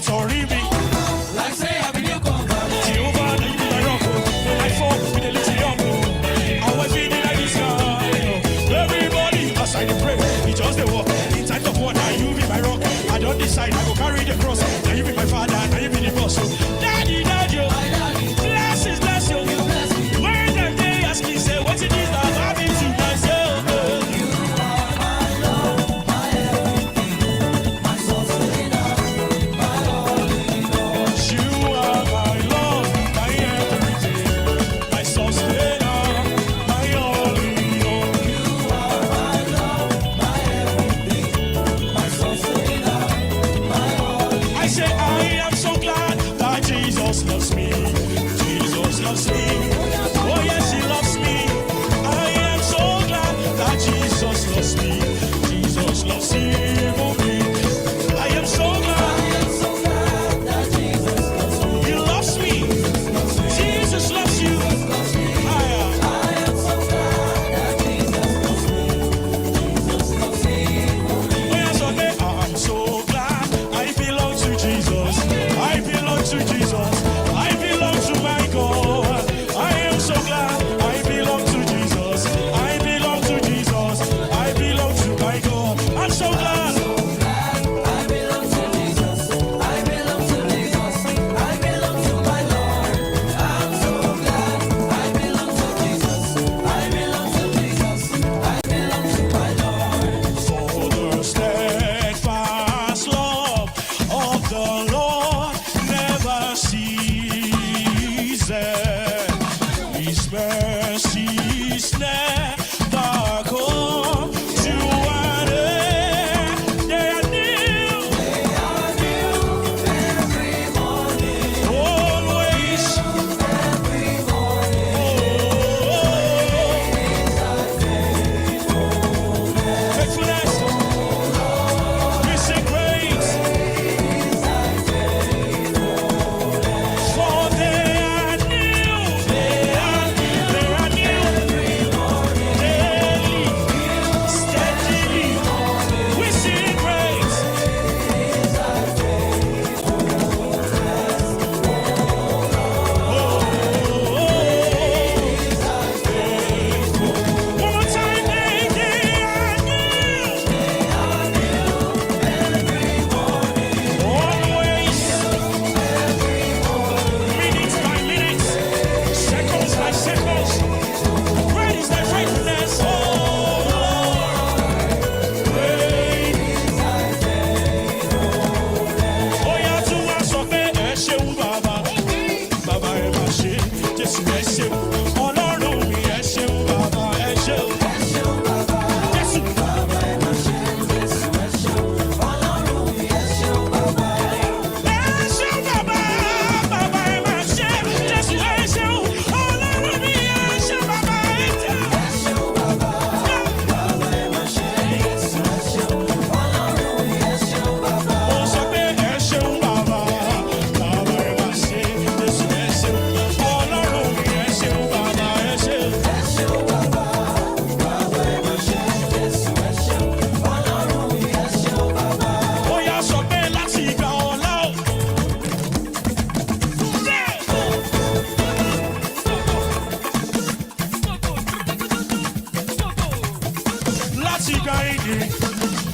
sorry me. Like say I be new convert. Jehovah, now you be my rock. When I fall with a little young, I was feeling like this guy. Everybody aside the pray, he just the walk. In times of war, now you be my rock. I don't decide, I go carry the cross. Now you be my father, now you be the boss. Daddy, daddy, bless bless you. When them they ask me, say, what it is that I've been to myself. You are my love, my everything, my sustainer, my only Lord. You are my love, my everything, my sustainer, my only Lord. You are my love, my everything, my sustainer, my only. I say I am so glad that Jesus loves me. Jesus loves me. Oh yes, he loves me. I am so glad that Jesus loves me. Jesus loves me. I am so glad. I am so glad that Jesus loves me. He loves me. Jesus loves you. I am so glad that Jesus loves me. Jesus loves me. Oh yes, okay. I'm so glad I belong to Jesus. I belong to Jesus. I belong to my God. I am so glad I belong to Jesus. I belong to Jesus. I belong to my God. I'm so glad. I belong to Jesus. I belong to Jesus. I belong to my Lord. I'm so glad. I belong to Jesus. I belong to Jesus. I belong to my Lord. For the steadfast love of the Lord never ceases. His mercies never come to an end. They are new They are new every morning. always. Every morning. Faithfulness, we sing praise. For they are new, they are new daily, steadily. We sing praise. One more time, they are new. Always, minutes by minutes, seconds by seconds. Great is thy faithfulness, oh Lord. Great. Oh yeah, to us of ẹ ṣeun bàbá, bàbá ẹ máa ṣe, Jésù ẹ ṣeun, Ọlọ́run mi ẹ ṣeun bàbá ẹ ṣeun, Jésù.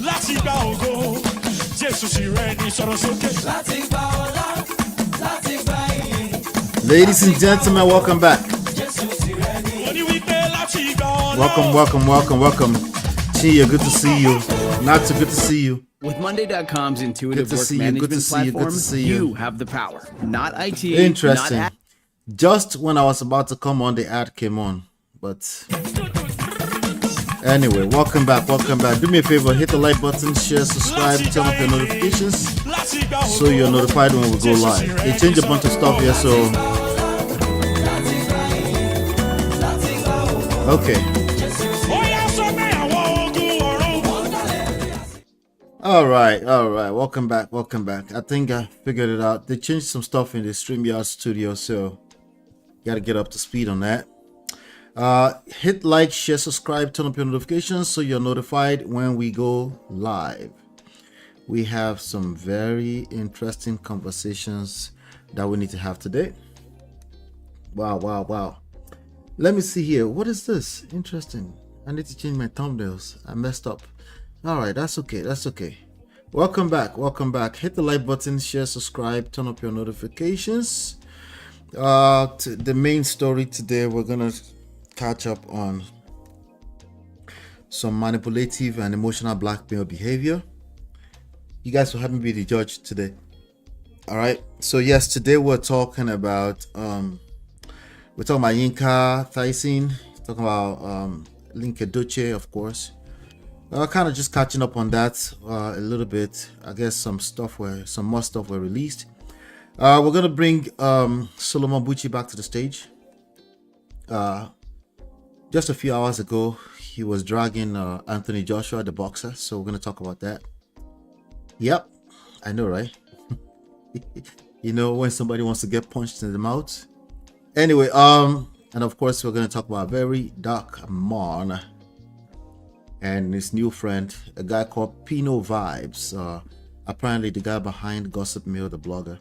Láti gba ògo, Jésù sì rẹ̀ ní sọ̀rọ̀ sókè. Láti gba ọlá, láti gba ìyìn. Ladies and gentlemen, welcome back. Jésù sì rẹ̀ ní. Mo ní wípé láti gba ọlá. Welcome. Chia, good to see you. Not so good to see you. With Monday.com's intuitive Good to work see you, good management to see you, good to platform, see you. you have the power. Not IT, Interesting. not Just when I was about to come on, the ad came on. But anyway, welcome back. Do me a favor, hit the like button, share, subscribe, turn up your notifications so you're notified when we go live. They changed a bunch of stuff here, so okay. All right. Welcome back. I think I figured it out. They changed some stuff in the StreamYard studio, so got to get up to speed on that. Hit like, share, subscribe, turn up your notifications so you're notified when we go live. We have some very interesting conversations that we need to have today. Wow. Let me see here. What is this? Interesting. I need to change my thumbnails. I messed up. All right, that's okay. Welcome back. Hit the like button, share, subscribe, turn up your notifications. To the main story today, we're gonna catch up on some manipulative and emotional blackmail behavior. You guys will have me be the judge today. All right. So yes, today we're talking about YINKA, THEISEN, talking about Linc, Edochie, of course. Kind of just catching up on that a little bit. I guess some more stuff were released. We're gonna bring Solomon BUCHI back to the stage. Just a few hours ago, he was dragging Anthony Joshua, the boxer. So we're gonna talk about that. Yep, I know, right? You know, when somebody wants to get punched in the mouth. Anyway, and of course we're going to talk about VeryDarkMan and his new friend, a guy called Pino Vibes, apparently the guy behind GossipMill, the blogger.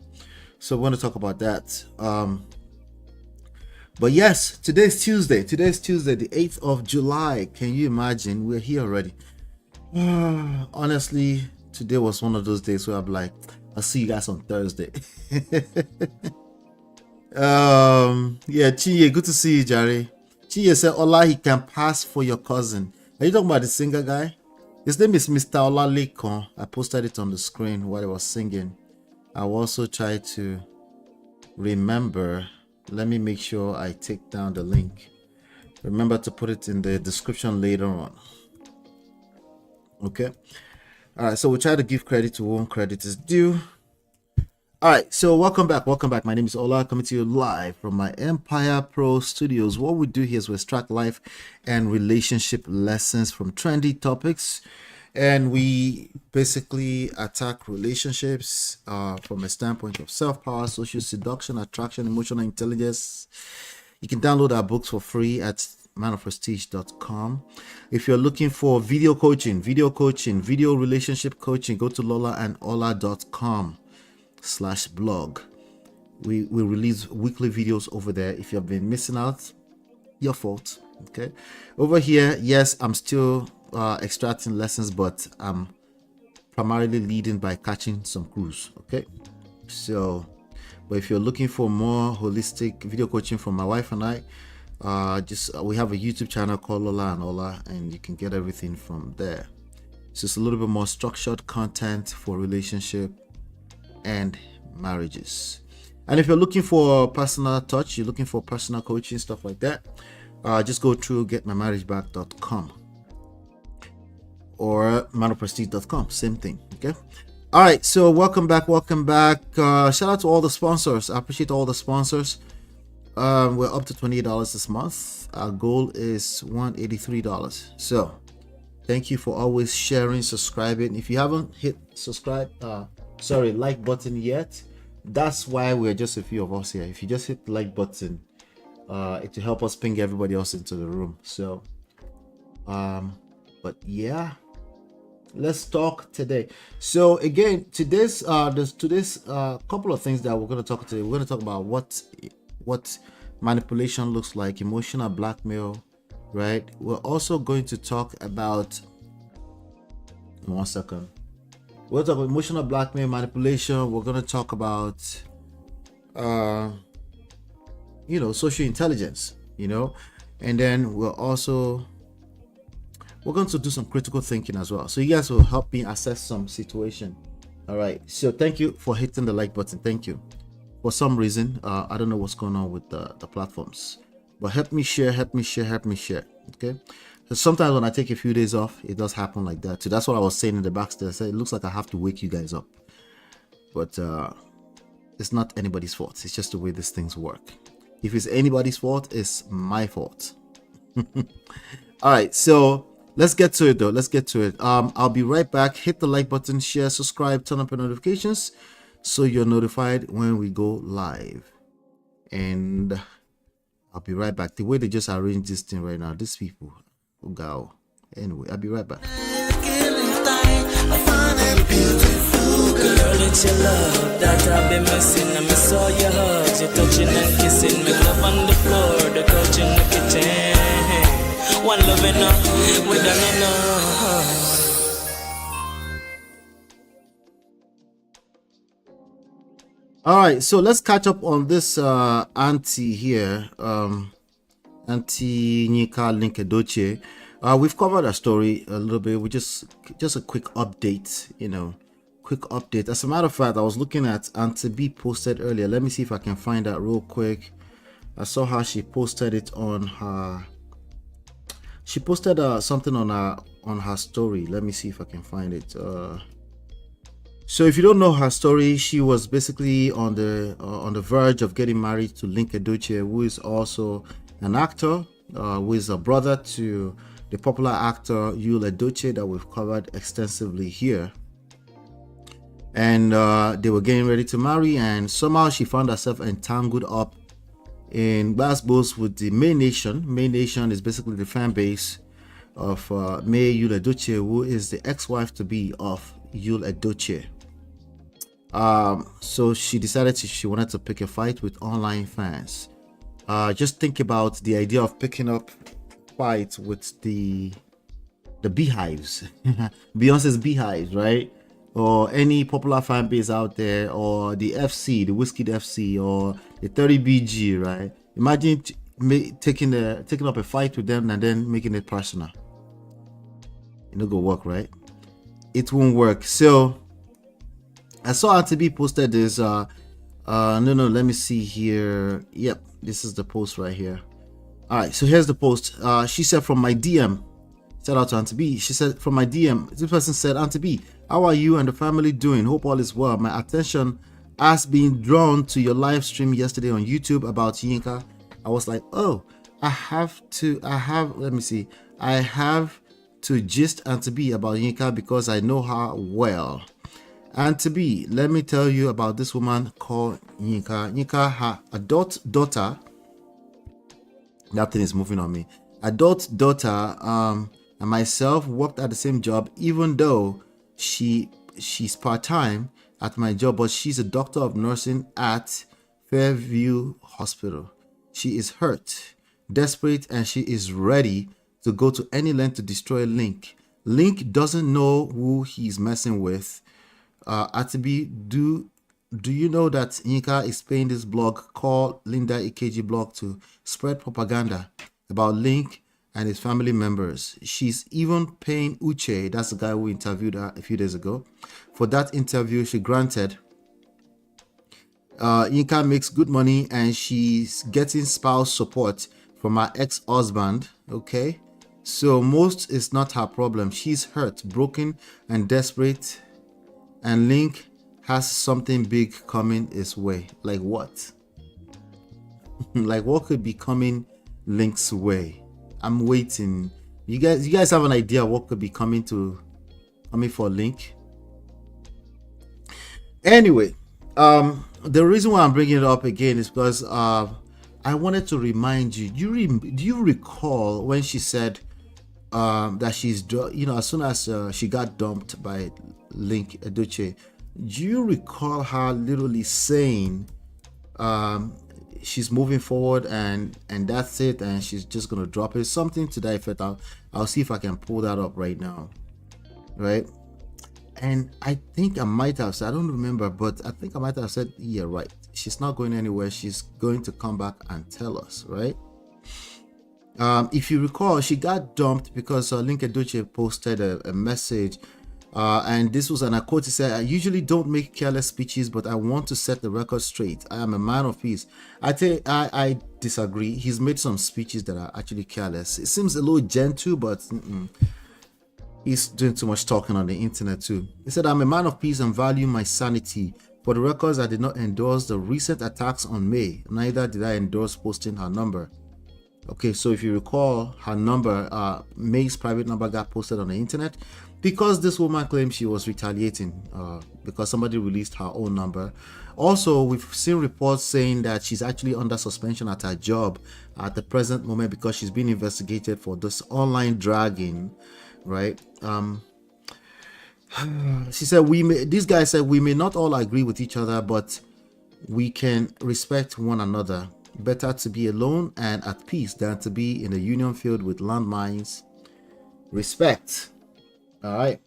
So we're going to talk about that. But yes, today's Tuesday, the 8th of July. Can you imagine? We're here already. Honestly, today was one of those days where I'm like, I'll see you guys on Thursday. Yeah, Chiye, good to see you, Jerry. Chiye said, Ola, he can pass for your cousin. Are you talking about the singer guy? His name is Mr. Ola Lekon. I posted it on the screen while I was singing. I will also try to remember. Let me make sure I take down the link. Remember to put it in the description later on. Okay. All right, so we'll try to give credit to whom credit is due. All right, so welcome back. My name is Ola, coming to you live from my Empire Pro Studios. What we do here is we extract life and relationship lessons from trendy topics, and we basically attack relationships from a standpoint of self-power, social seduction, attraction, emotional intelligence. You can download our books for free at manofprestige.com. If you're looking for video coaching, video relationship coaching, go to lolaandola.com/blog. We release weekly videos over there. If you've been missing out, your fault. Okay. Over here, yes, I'm still extracting lessons, but I'm primarily leading by catching some crews. Okay. So, but if you're looking for more holistic video coaching from my wife and I, we have a YouTube channel called Ola and Ola, and you can get everything from there. So it's a little bit more structured content for relationship and marriages. And if you're looking for personal touch, you're looking for personal coaching, stuff like that, just go through getmymarriageback.com or manofprestige.com, same thing. Okay. All right, so welcome back. Shout out to all the sponsors. I appreciate all the sponsors. We're up to $28 this month. Our goal is $183. So thank you for always sharing, subscribing. If you haven't hit like button yet, that's why we're just a few of us here. If you just hit the like button, it will help us ping everybody else into the room. So but yeah, let's talk today. So again, today's couple of things that we're going to talk today. We're going to talk about what manipulation looks like, emotional blackmail, right? We're also going to talk about, one second, we'll talk about emotional blackmail, manipulation. We're going to talk about social intelligence, and then we're going to do some critical thinking as well, so you guys will help me assess some situation. All right, so thank you for hitting the like button. Thank you. For some reason, I don't know what's going on with the platforms, but help me share. Okay. So sometimes when I take a few days off, it does happen like that. So that's what I was saying in the backstage. I said, it looks like I have to wake you guys up, but it's not anybody's fault. It's just the way these things work. If it's anybody's fault, it's my fault. All right. So let's get to it though. I'll be right back. Hit the like button, share, subscribe, turn up your notifications, so you're notified when we go live. And I'll be right back. The way they just arranged this thing right now, these people go. Anyway, I'll be right back. I find it beautiful, girl. It's your love that I've been missing. I miss all your hugs, your touching and kissing. Me love on the floor, the couch in the kitchen. One love enough, we done enough. All right, so let's catch up on this auntie here, Auntie Nika Linc Edochie. We've covered her story a little bit. We just a quick update, quick update. As a matter of fact, I was looking at Auntie B posted earlier. Let me see if I can find that real quick. I saw how she posted it on her. She posted something on her story. Let me see if I can find it. So if you don't know her story, she was basically on the verge of getting married to Linc Edochie, who is also an actor, who is a brother to the popular actor Ola Edochie that we've covered extensively here. And they were getting ready to marry, and somehow she found herself entangled up in Glasgow with the May Nation. May Nation is basically the fan base of May Ola Edochie, who is the ex-wife to be of Ola Edochie. So she decided she wanted to pick a fight with online fans. Just think about the idea of picking up fights with the beehives, Beyonce's beehives, right? Or any popular fan base out there, or the FC, the Whiskey FC, or the 30BG, right? Imagine taking up a fight with them and then making it personal. It not gonna work, right? It won't work. So I saw Auntie B posted this. No, let me see here. Yep, this is the post right here. All right, so here's the post. She said, from my DM, shout out to Auntie B. She said, from my DM, this person said, Auntie B, how are you and the family doing? Hope all is well. My attention has been drawn to your live stream yesterday on YouTube about YINKA. I was like, oh, I have to gist Auntie B about YINKA because I know her well. Auntie B, let me tell you about this woman called YINKA. YINKA, her adult daughter, that thing is moving on me. Adult daughter and myself worked at the same job, even though she's part-time at my job, but she's a doctor of nursing at Fairview Hospital. She is hurt, desperate, and she is ready to go to any length to destroy Linc. Linc doesn't know who he's messing with. Atibi, do you know that YINKA is paying this blog called Linda EKG blog to spread propaganda about Linc and his family members? She's even paying Uche, that's the guy who interviewed her a few days ago, for that interview she granted. YINKA makes good money and she's getting spouse support from her ex-husband. Okay, so most is not her problem. She's hurt, broken, and desperate. And Linc has something big coming his way. Like what? Like what could be coming Linc's way? I'm waiting. You guys have an idea what could be coming for Linc? Anyway, the reason why I'm bringing it up again is because I wanted to remind you. Do you recall when she said that she's, as soon as she got dumped by Linc Edochie, do you recall her literally saying she's moving forward and that's it, and she's just gonna drop it, something to that effect? I'll see if I can pull that up right now, right? And I think I might have said, I don't remember, but I think I might have said, yeah, right, she's not going anywhere, she's going to come back and tell us, right? If you recall, she got dumped because Linc Edochie posted a message, and this was an quote. He said, I usually don't make careless speeches, but I want to set the record straight. I am a man of peace. I disagree. He's made some speeches that are actually careless. It seems a little gentle, but he's doing too much talking on the internet too. He said, I'm a man of peace and value my sanity. For the records, I did not endorse the recent attacks on May. Neither did I endorse posting her number. Okay, so if you recall, her number, May's private number, got posted on the internet because this woman claimed she was retaliating because somebody released her own number. Also, we've seen reports saying that she's actually under suspension at her job at the present moment because she's being investigated for this online dragging, right? She said, this guy said, we may not all agree with each other, but we can respect one another. Better to be alone and at peace than to be in a union field with landmines. Respect. All right.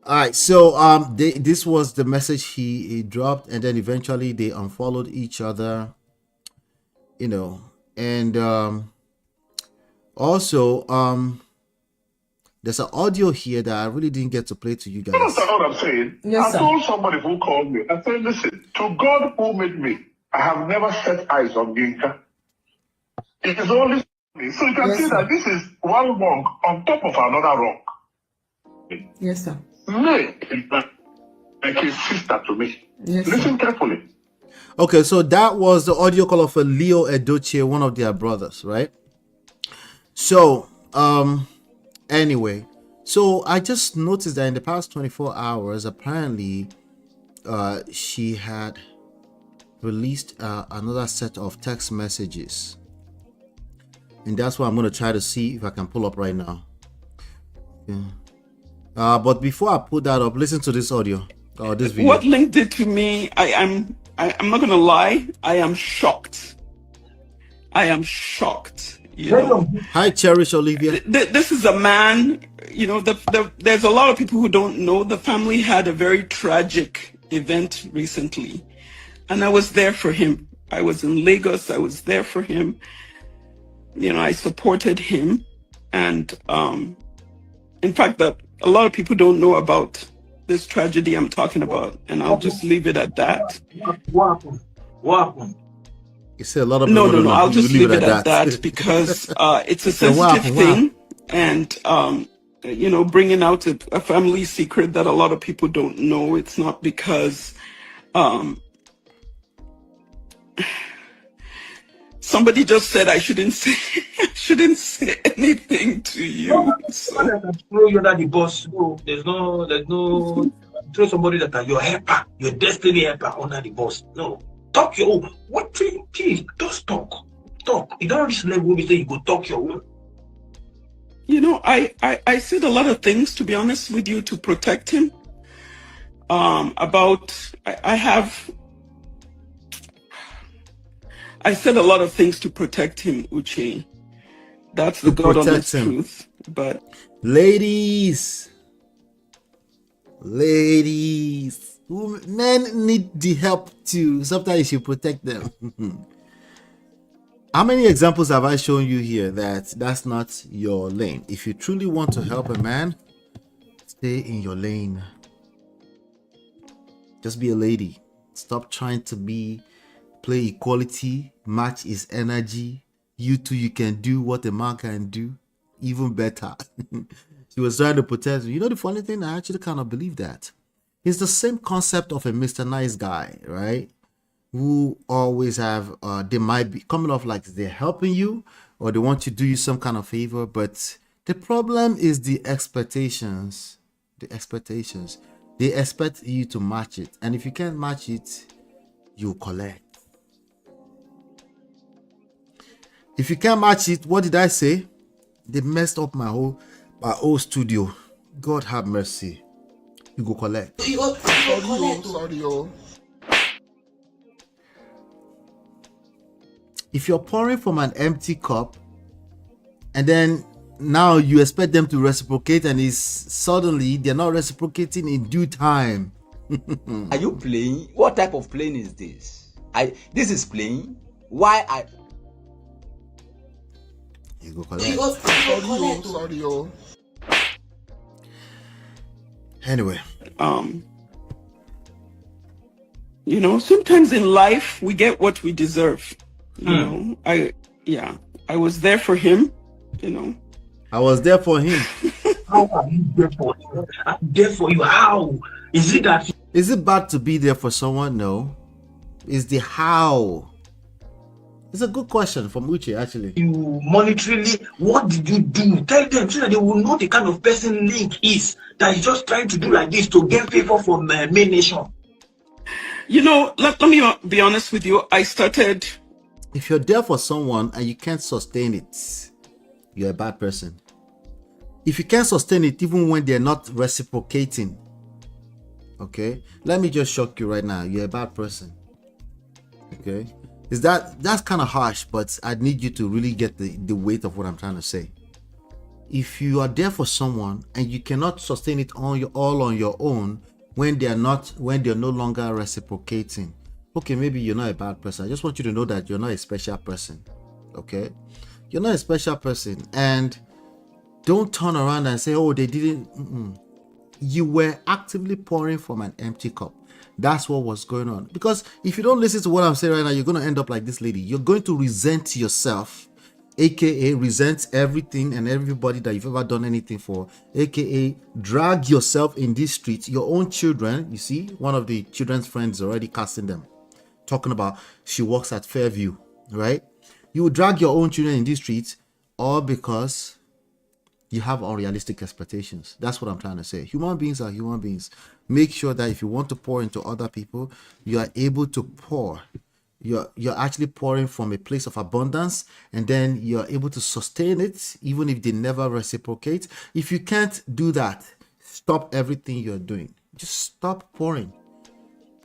All right. So this was the message he dropped, and then eventually they unfollowed each other. You know, and also there's an audio here that I really didn't get to play to you guys. You understand what I'm saying? Yes, I sir. told somebody who called me, I said, listen, to God who made me, I have never set eyes on Yinka. It is only me. So you can Yes, see sir. that this is one wrong on top of another wrong. Yes, sir. May is like a sister to me. Yes, sir. Listen carefully. Okay, so that was the audio call of a Leo Edochie, one of their brothers, right? So anyway, so I just noticed that in the past 24 hours, apparently she had released another set of text messages, and that's what I'm going to try to see if I can pull up right now. Yeah. But before I put that up, listen to this audio or this video. What Linc did to me, I'm not gonna lie, I am shocked. I am shocked. You know, Hi, Cherish Olivia. this is a man. You know, there's a lot of people who don't know the family had a very tragic event recently, and I was there for him. I was in Lagos. I was there for him. You know, I supported him, and in fact, a lot of people don't know about this tragedy I'm talking about, and I'll just leave it at that. What happened? What happened? You said a lot of people No, don't know. I'll just You leave it at that because it's a So what sensitive happened? thing, and you know, bringing out a family secret that a lot of people don't know. It's not because somebody just said I shouldn't say anything to you. So, I can throw you under the bus. No, there's no throw somebody that are your helper, your destiny helper under the bus. No. Talk your own. What do you please just talk? Talk. You don't reach level where you say you go talk your own. you know, I said a lot of things, to be honest with you, to protect him. I said a lot of things to protect him, Uche. That's the To God protect honest him. truth. But Ladies, men need the help too. Sometimes you should protect them. How many examples have I shown you here that that's not your lane? If you truly want to help a man, stay in your lane. Just be a lady. Stop trying to play equality, match his energy. You too, you can do what a man can do, even better. She was trying to protect you. You know the funny thing, I actually kind of believe that. It's the same concept of a Mr. Nice Guy, right? Who always have they might be coming off like they're helping you or they want to do you some kind of favor, but the problem is the expectations. They expect you to match it, and if you can't match it, you collect. If you can't match it, what did I say? They messed up my whole studio. God have mercy. You go collect. If you're pouring from an empty cup and then now you expect them to reciprocate, and it's suddenly they're not reciprocating in due time. Are you playing? What type of playing is this? This is playing. Why I You go collect. Anyway, you know, sometimes in life we get what we deserve. You know, I was there for him, you know. I was there for him. How are you there for you? I'm there for you. How? Is it that Is it bad to be there for someone? No. Is the how? It's a good question from Uche, actually. you monetarily, what did you do? Tell them so that they will know the kind of person Linc is, that is just trying to do like this to get favor from main nation. You know, let me be honest with you. I started, If you're there for someone and you can't sustain it, you're a bad person. if you can't sustain it even when they're not reciprocating, okay, let me just shock you right now, you're a bad person. Okay, that's kind of harsh, but I need you to really get the weight of what I'm trying to say. If you are there for someone and you cannot sustain it all on your own when they're no longer reciprocating, okay, maybe you're not a bad person. I just want you to know that you're not a special person. Okay, you're not a special person, and don't turn around and say, oh, they didn't. You were actively pouring from an empty cup. That's what was going on. Because if you don't listen to what I'm saying right now, you're going to end up like this lady. You're going to resent yourself, aka resent everything and everybody that you've ever done anything for, aka drag yourself in these streets. Your own children, you see, one of the children's friends already casting them, talking about she works at Fairview, right? You will drag your own children in these streets, all because you have unrealistic expectations. That's what I'm trying to say. Human beings are human beings. Make sure that if you want to pour into other people, you are able to pour. You're actually pouring from a place of abundance, and then you're able to sustain it even if they never reciprocate. If you can't do that, stop everything you're doing. Just stop pouring.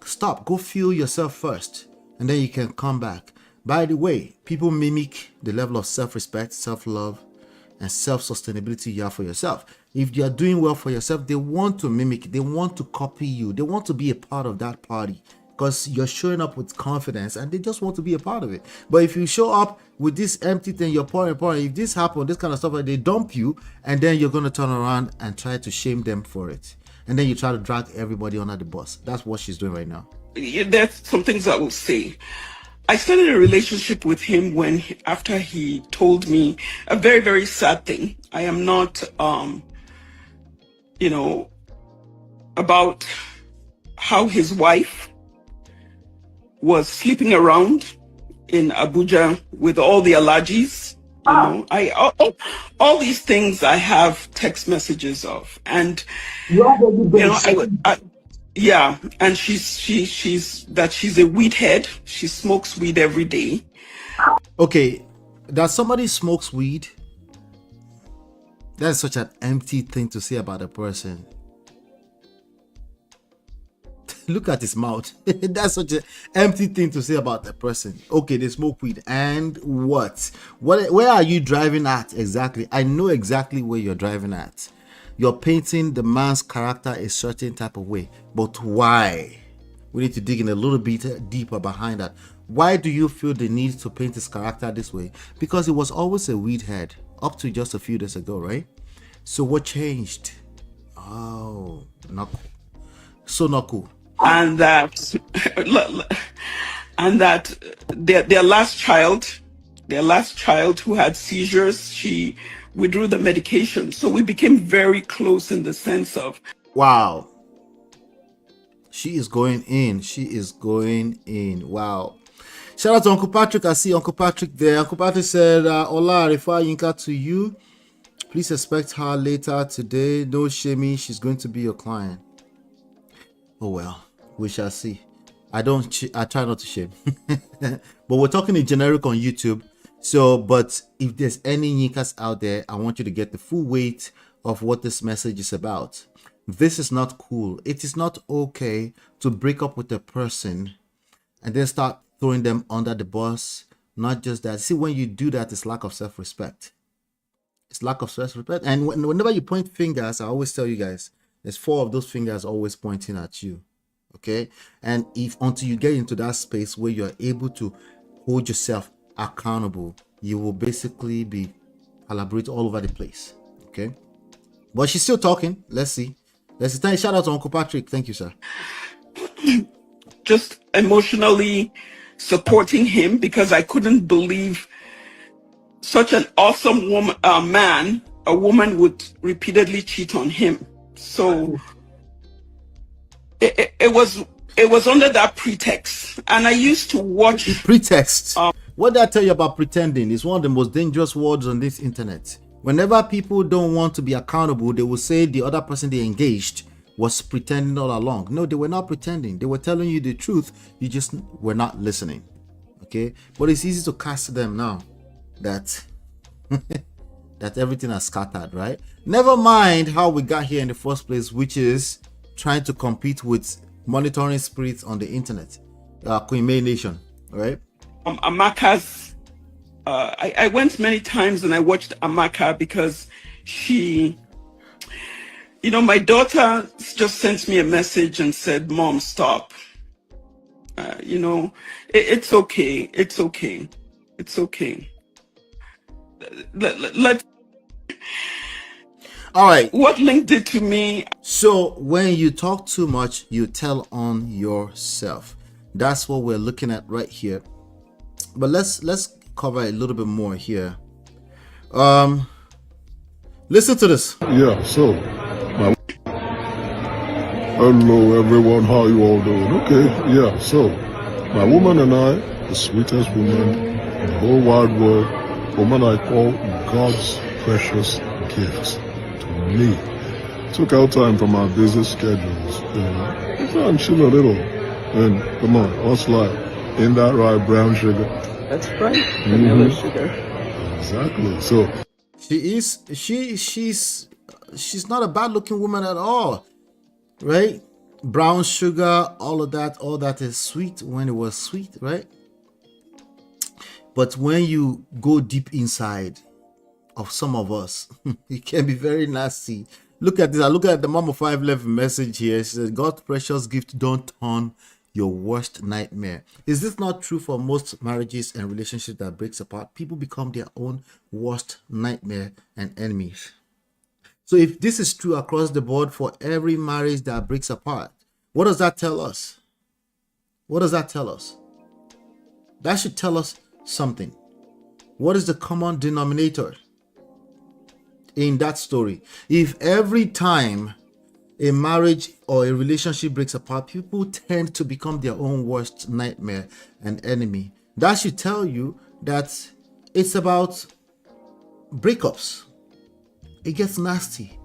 Stop. Go fuel yourself first, and then you can come back. By the way, people mimic the level of self-respect, self-love, and self-sustainability you have for yourself. If you are doing well for yourself, they want to mimic, they want to copy you, they want to be a part of that party because you're showing up with confidence and they just want to be a part of it. But if you show up with this empty thing, you're pouring, if this happens, this kind of stuff, they dump you, and then you're going to turn around and try to shame them for it. And then you try to drag everybody under the bus. That's what she's doing right now. There's some things I will say. I started a relationship with him after he told me a very, very sad thing. I am not, about how his wife was sleeping around in Abuja with all the allergies. All these things I have text messages of, and yeah, and she's a weed head. She smokes weed every day. Okay, that somebody smokes weed, that's such an empty thing to say about a person. Look at his mouth. That's such an empty thing to say about a person. Okay, they smoke weed, and what? Where are you driving at exactly? I know exactly where you're driving at. You're painting the man's character a certain type of way, but why? We need to dig in a little bit deeper behind that. Why do you feel the need to paint his character this way? Because he was always a weed head up to just a few days ago, right? So what changed? Oh, not cool. So not cool. And that their last child who had seizures, she withdrew the medication. So we became very close in the sense of, wow, she is going in. She is going in. Wow. Shout out to Uncle Patrick. I see Uncle Patrick there. Uncle Patrick said, Ola, I refer YINKA to you. Please expect her later today. No shaming. She's going to be your client. Oh, well, we shall see. I try not to shame. But we're talking in generic on YouTube. So, but if there's any YINKAs out there, I want you to get the full weight of what this message is about. This is not cool. It is not okay to break up with a person and then start throwing them under the bus. Not just that. See, when you do that, it's lack of self-respect. It's lack of self-respect. And whenever you point fingers, I always tell you guys, there's 4 of those fingers always pointing at you. Okay? And until you get into that space where you're able to hold yourself accountable, you will basically be collaborate all over the place. Okay? But she's still talking. Let's see. Shout out to Uncle Patrick. Thank you, sir. just emotionally supporting him because I couldn't believe such an awesome woman, a woman would repeatedly cheat on him. So it was under that pretext, and I used to watch pretext. What did I tell you about pretending? It's one of the most dangerous words on this internet. Whenever people don't want to be accountable, they will say the other person they engaged was pretending all along. No, they were not pretending. They were telling you the truth. You just were not listening. Okay, but it's easy to cast them now that that everything has scattered, right? Never mind how we got here in the first place, which is trying to compete with monitoring spirits on the internet, Queen May Nation, right? Amaka's, I went many times and I watched Amaka because she, you know, my daughter just sent me a message and said, "Mom, stop. You know, it's okay. It's okay. It's okay. Let All right. What Linc did to me." So when you talk too much, you tell on yourself. That's what we're looking at right here. But let's cover a little bit more here. Listen to this. Yeah, so hello everyone, how you all doing? Okay, yeah, so my woman and I, the sweetest woman in the whole wide world, woman I call God's precious gift to me, took out time from our busy schedules, you know, to try and chill a little. And come on, what's like, ain't that right, brown sugar? That's right. Vanilla sugar. Exactly. So she's not a bad looking woman at all, right? Brown sugar, all that is sweet when it was sweet, right? But when you go deep inside of some of us, it can be very nasty. Look at this. I look at the Mama 5 left message here. She says, God's precious gift, don't turn your worst nightmare. Is this not true for most marriages and relationships that breaks apart? People become their own worst nightmare and enemies. So if this is true across the board for every marriage that breaks apart, what does that tell us? What does that tell us? That should tell us something. What is the common denominator in that story? If every time a marriage or a relationship breaks apart, people tend to become their own worst nightmare and enemy, that should tell you that it's about breakups. It gets nasty,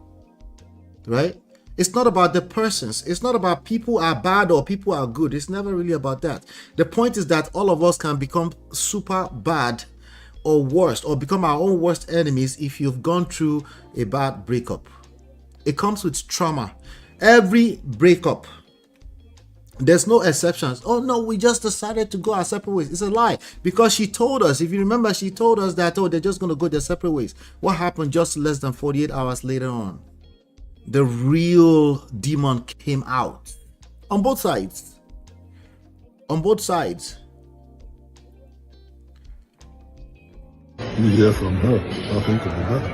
right? It's not about the persons. It's not about people are bad or people are good. It's never really about that. The point is that all of us can become super bad or worse, or become our own worst enemies if you've gone through a bad breakup. It comes with trauma. Every breakup, there's no exceptions. Oh no, we just decided to go our separate ways. It's a lie, because she told us, if you remember, she told us that, oh, they're just going to go their separate ways. What happened just less than 48 hours later on? The real demon came out on both sides. On both sides. you hear from her, I think it'll be better.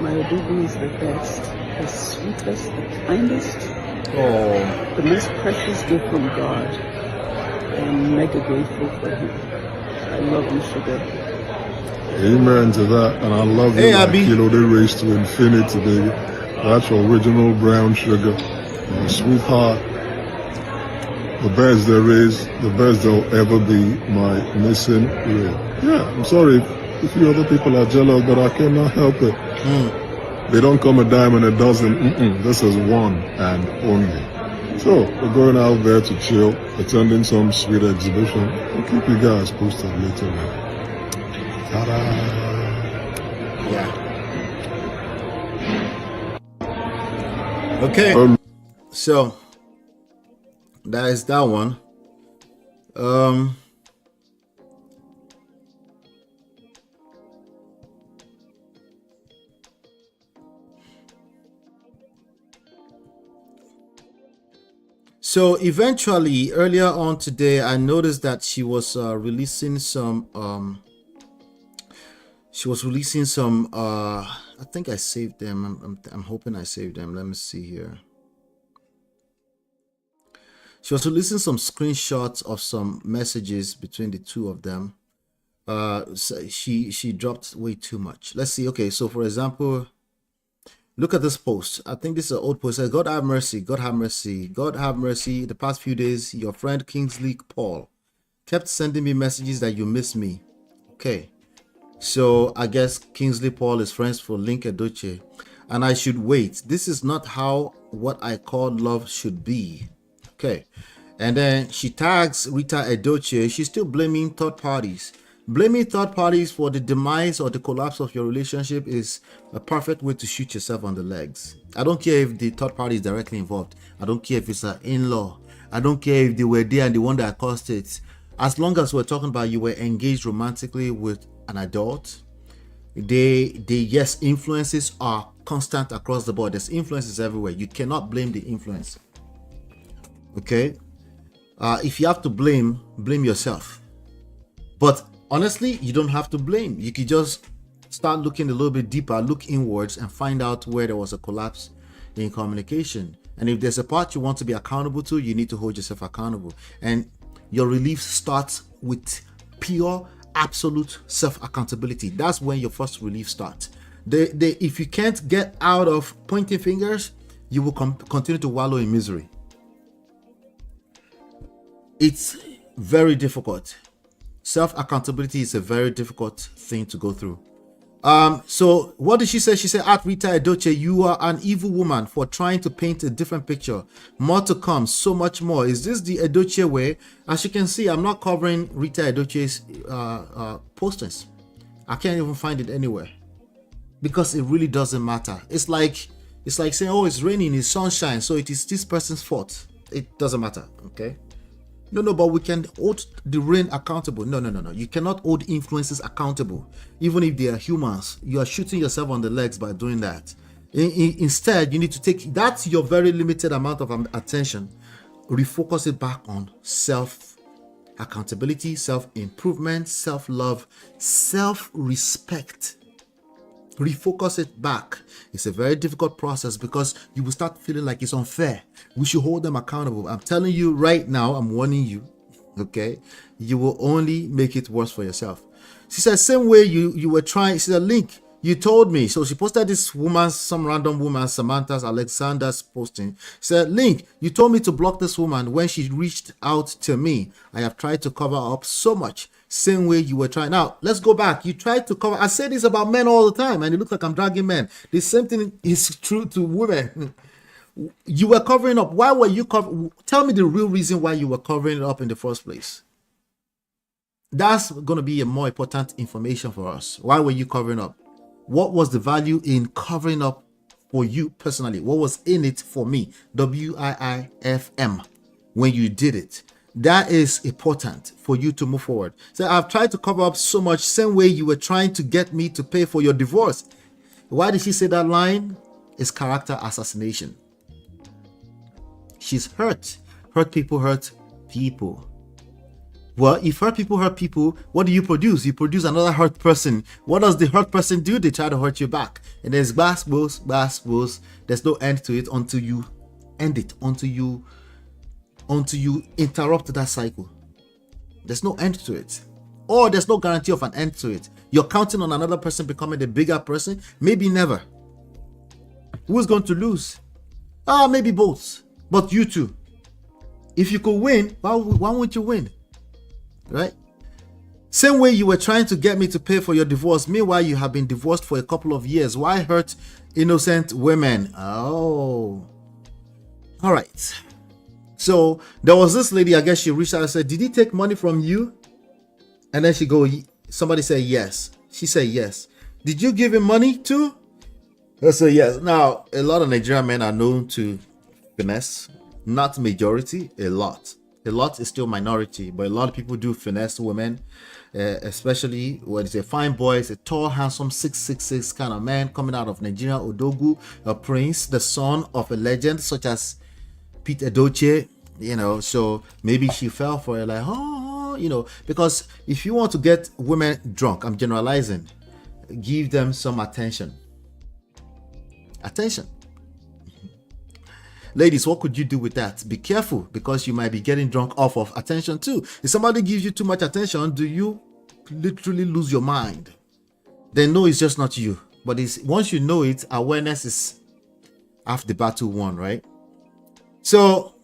My Odugu is the best, the sweetest, the kindest, Oh, the most precious gift from God. I'm mega grateful for him. I love you, sugar. Amen to that, and I love you Hey, like Abby. Kilo, they race to infinity, baby. That's your original brown sugar, your sweetheart. The best there is, the best there'll ever be, my missing rib. Yeah, I'm sorry if you other people are jealous, but I cannot help it. They don't come a dime and a dozen. This is one and only. So we're going out there to chill, attending some sweet exhibition. I'll keep you guys posted later on. Ta-da! yeah. Okay. So that is that one. So eventually, earlier on today, I noticed that she was releasing some. I think I saved them. I'm hoping I saved them. Let me see here. She was releasing some screenshots of some messages between the two of them. So she dropped way too much. Let's see. Okay, so for example, look at this post. I think this is an old post. It says, God have mercy, God have mercy, God have mercy. The past few days, your friend Kingsley Paul kept sending me messages that you miss me. Okay, so I guess Kingsley Paul is friends for Linc Edochie, and I should wait. This is not how what I call love should be. Okay, and then she tags Rita Edochie. She's still blaming third parties. Blaming third parties for the demise or the collapse of your relationship is a perfect way to shoot yourself on the legs. I don't care if the third party is directly involved. I don't care if it's an in-law. I don't care if they were there and the one that caused it. As long as we're talking about you were engaged romantically with an adult, yes, influences are constant across the board. There's influences everywhere. You cannot blame the influence. Okay? If you have to blame yourself. But honestly, you don't have to blame. You could just start looking a little bit deeper, look inwards, and find out where there was a collapse in communication. And if there's a part you want to be accountable to, you need to hold yourself accountable. And your relief starts with pure, absolute self-accountability. That's when your first relief starts. If you can't get out of pointing fingers, you will continue to wallow in misery. It's very difficult. Self-accountability is a very difficult thing to go through. So what did she say? She said, at Rita Edochie, you are an evil woman for trying to paint a different picture. More to come, so much more. Is this the Edochie way? As you can see, I'm not covering Rita Edochie's postings. I can't even find it anywhere because it really doesn't matter. It's like saying, oh, it's raining, it's sunshine, so it is this person's fault. It doesn't matter. Okay. No, but we can hold the rain accountable. No. You cannot hold influences accountable. Even if they are humans, you are shooting yourself on the legs by doing that. Instead, you need to take that's your very limited amount of attention, refocus it back on self-accountability, self-improvement, self-love, self-respect. Refocus it back. It's a very difficult process because you will start feeling like it's unfair. We should hold them accountable. I'm telling you right now, I'm warning you, okay? You will only make it worse for yourself. She said, same way you were trying, she said, Linc, you told me. So she posted this woman's, some random woman, Samantha's, Alexander's posting. She said, Linc, you told me to block this woman when she reached out to me. I have tried to cover up so much. Same way you were trying. Now, let's go back. You tried to cover. I say this about men all the time, and it looks like I'm dragging men. The same thing is true to women. You were covering up. Why were you covering? Tell me the real reason why you were covering it up in the first place. That's going to be a more important information for us. Why were you covering up? What was the value in covering up for you personally? What was in it for me? WIIFM when you did it. That is important for you to move forward. So I've tried to cover up so much, same way you were trying to get me to pay for your divorce. Why did she say that line? It's character assassination. She's hurt. Hurt people hurt people. Well, if hurt people, what do you produce? You produce another hurt person. What does the hurt person do? They try to hurt you back. And there's bass bulls. There's no end to it until you end it, until you interrupt that cycle. There's no end to it, or there's no guarantee of an end to it. You're counting on another person becoming the bigger person. Maybe never. Who's going to lose? Maybe both, but you two. If you could win, why won't you win? Right? Same way you were trying to get me to pay for your divorce. Meanwhile, you have been divorced for a couple of years. Why hurt innocent women? Oh, all right. So there was this lady, I guess she reached out and said, did he take money from you? And then somebody said yes. She said yes. Did you give him money too? I said yes. Now, a lot of Nigerian men are known to finesse. Not majority, a lot. A lot is still minority, but a lot of people do finesse women, especially when it's a fine boy, it's a tall, handsome, 6'6" kind of man coming out of Nigeria, Odogu, a prince, the son of a legend such as Pete Edochie, so maybe she fell for it, like, because if you want to get women drunk, I'm generalizing, give them some attention. Ladies, what could you do with that? Be careful, because you might be getting drunk off of attention too. If somebody gives you too much attention, do you literally lose your mind? Then no, it's just not you. But once you know it, awareness is half the battle won, right? So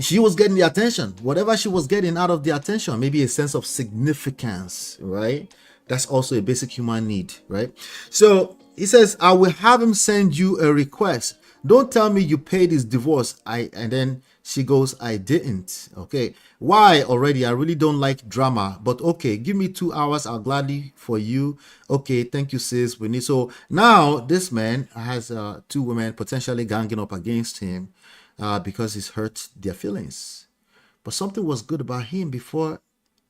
she was getting the attention. Whatever she was getting out of the attention, maybe a sense of significance, right? That's also a basic human need, right? So he says, I will have him send you a request. Don't tell me you paid his divorce. And then She goes, I didn't. Okay. Why already? I really don't like drama. But okay, give me 2 hours. I'll gladly for you. Okay, thank you, sis. We need. So now this man has 2 women potentially ganging up against him because he's hurt their feelings. But something was good about him before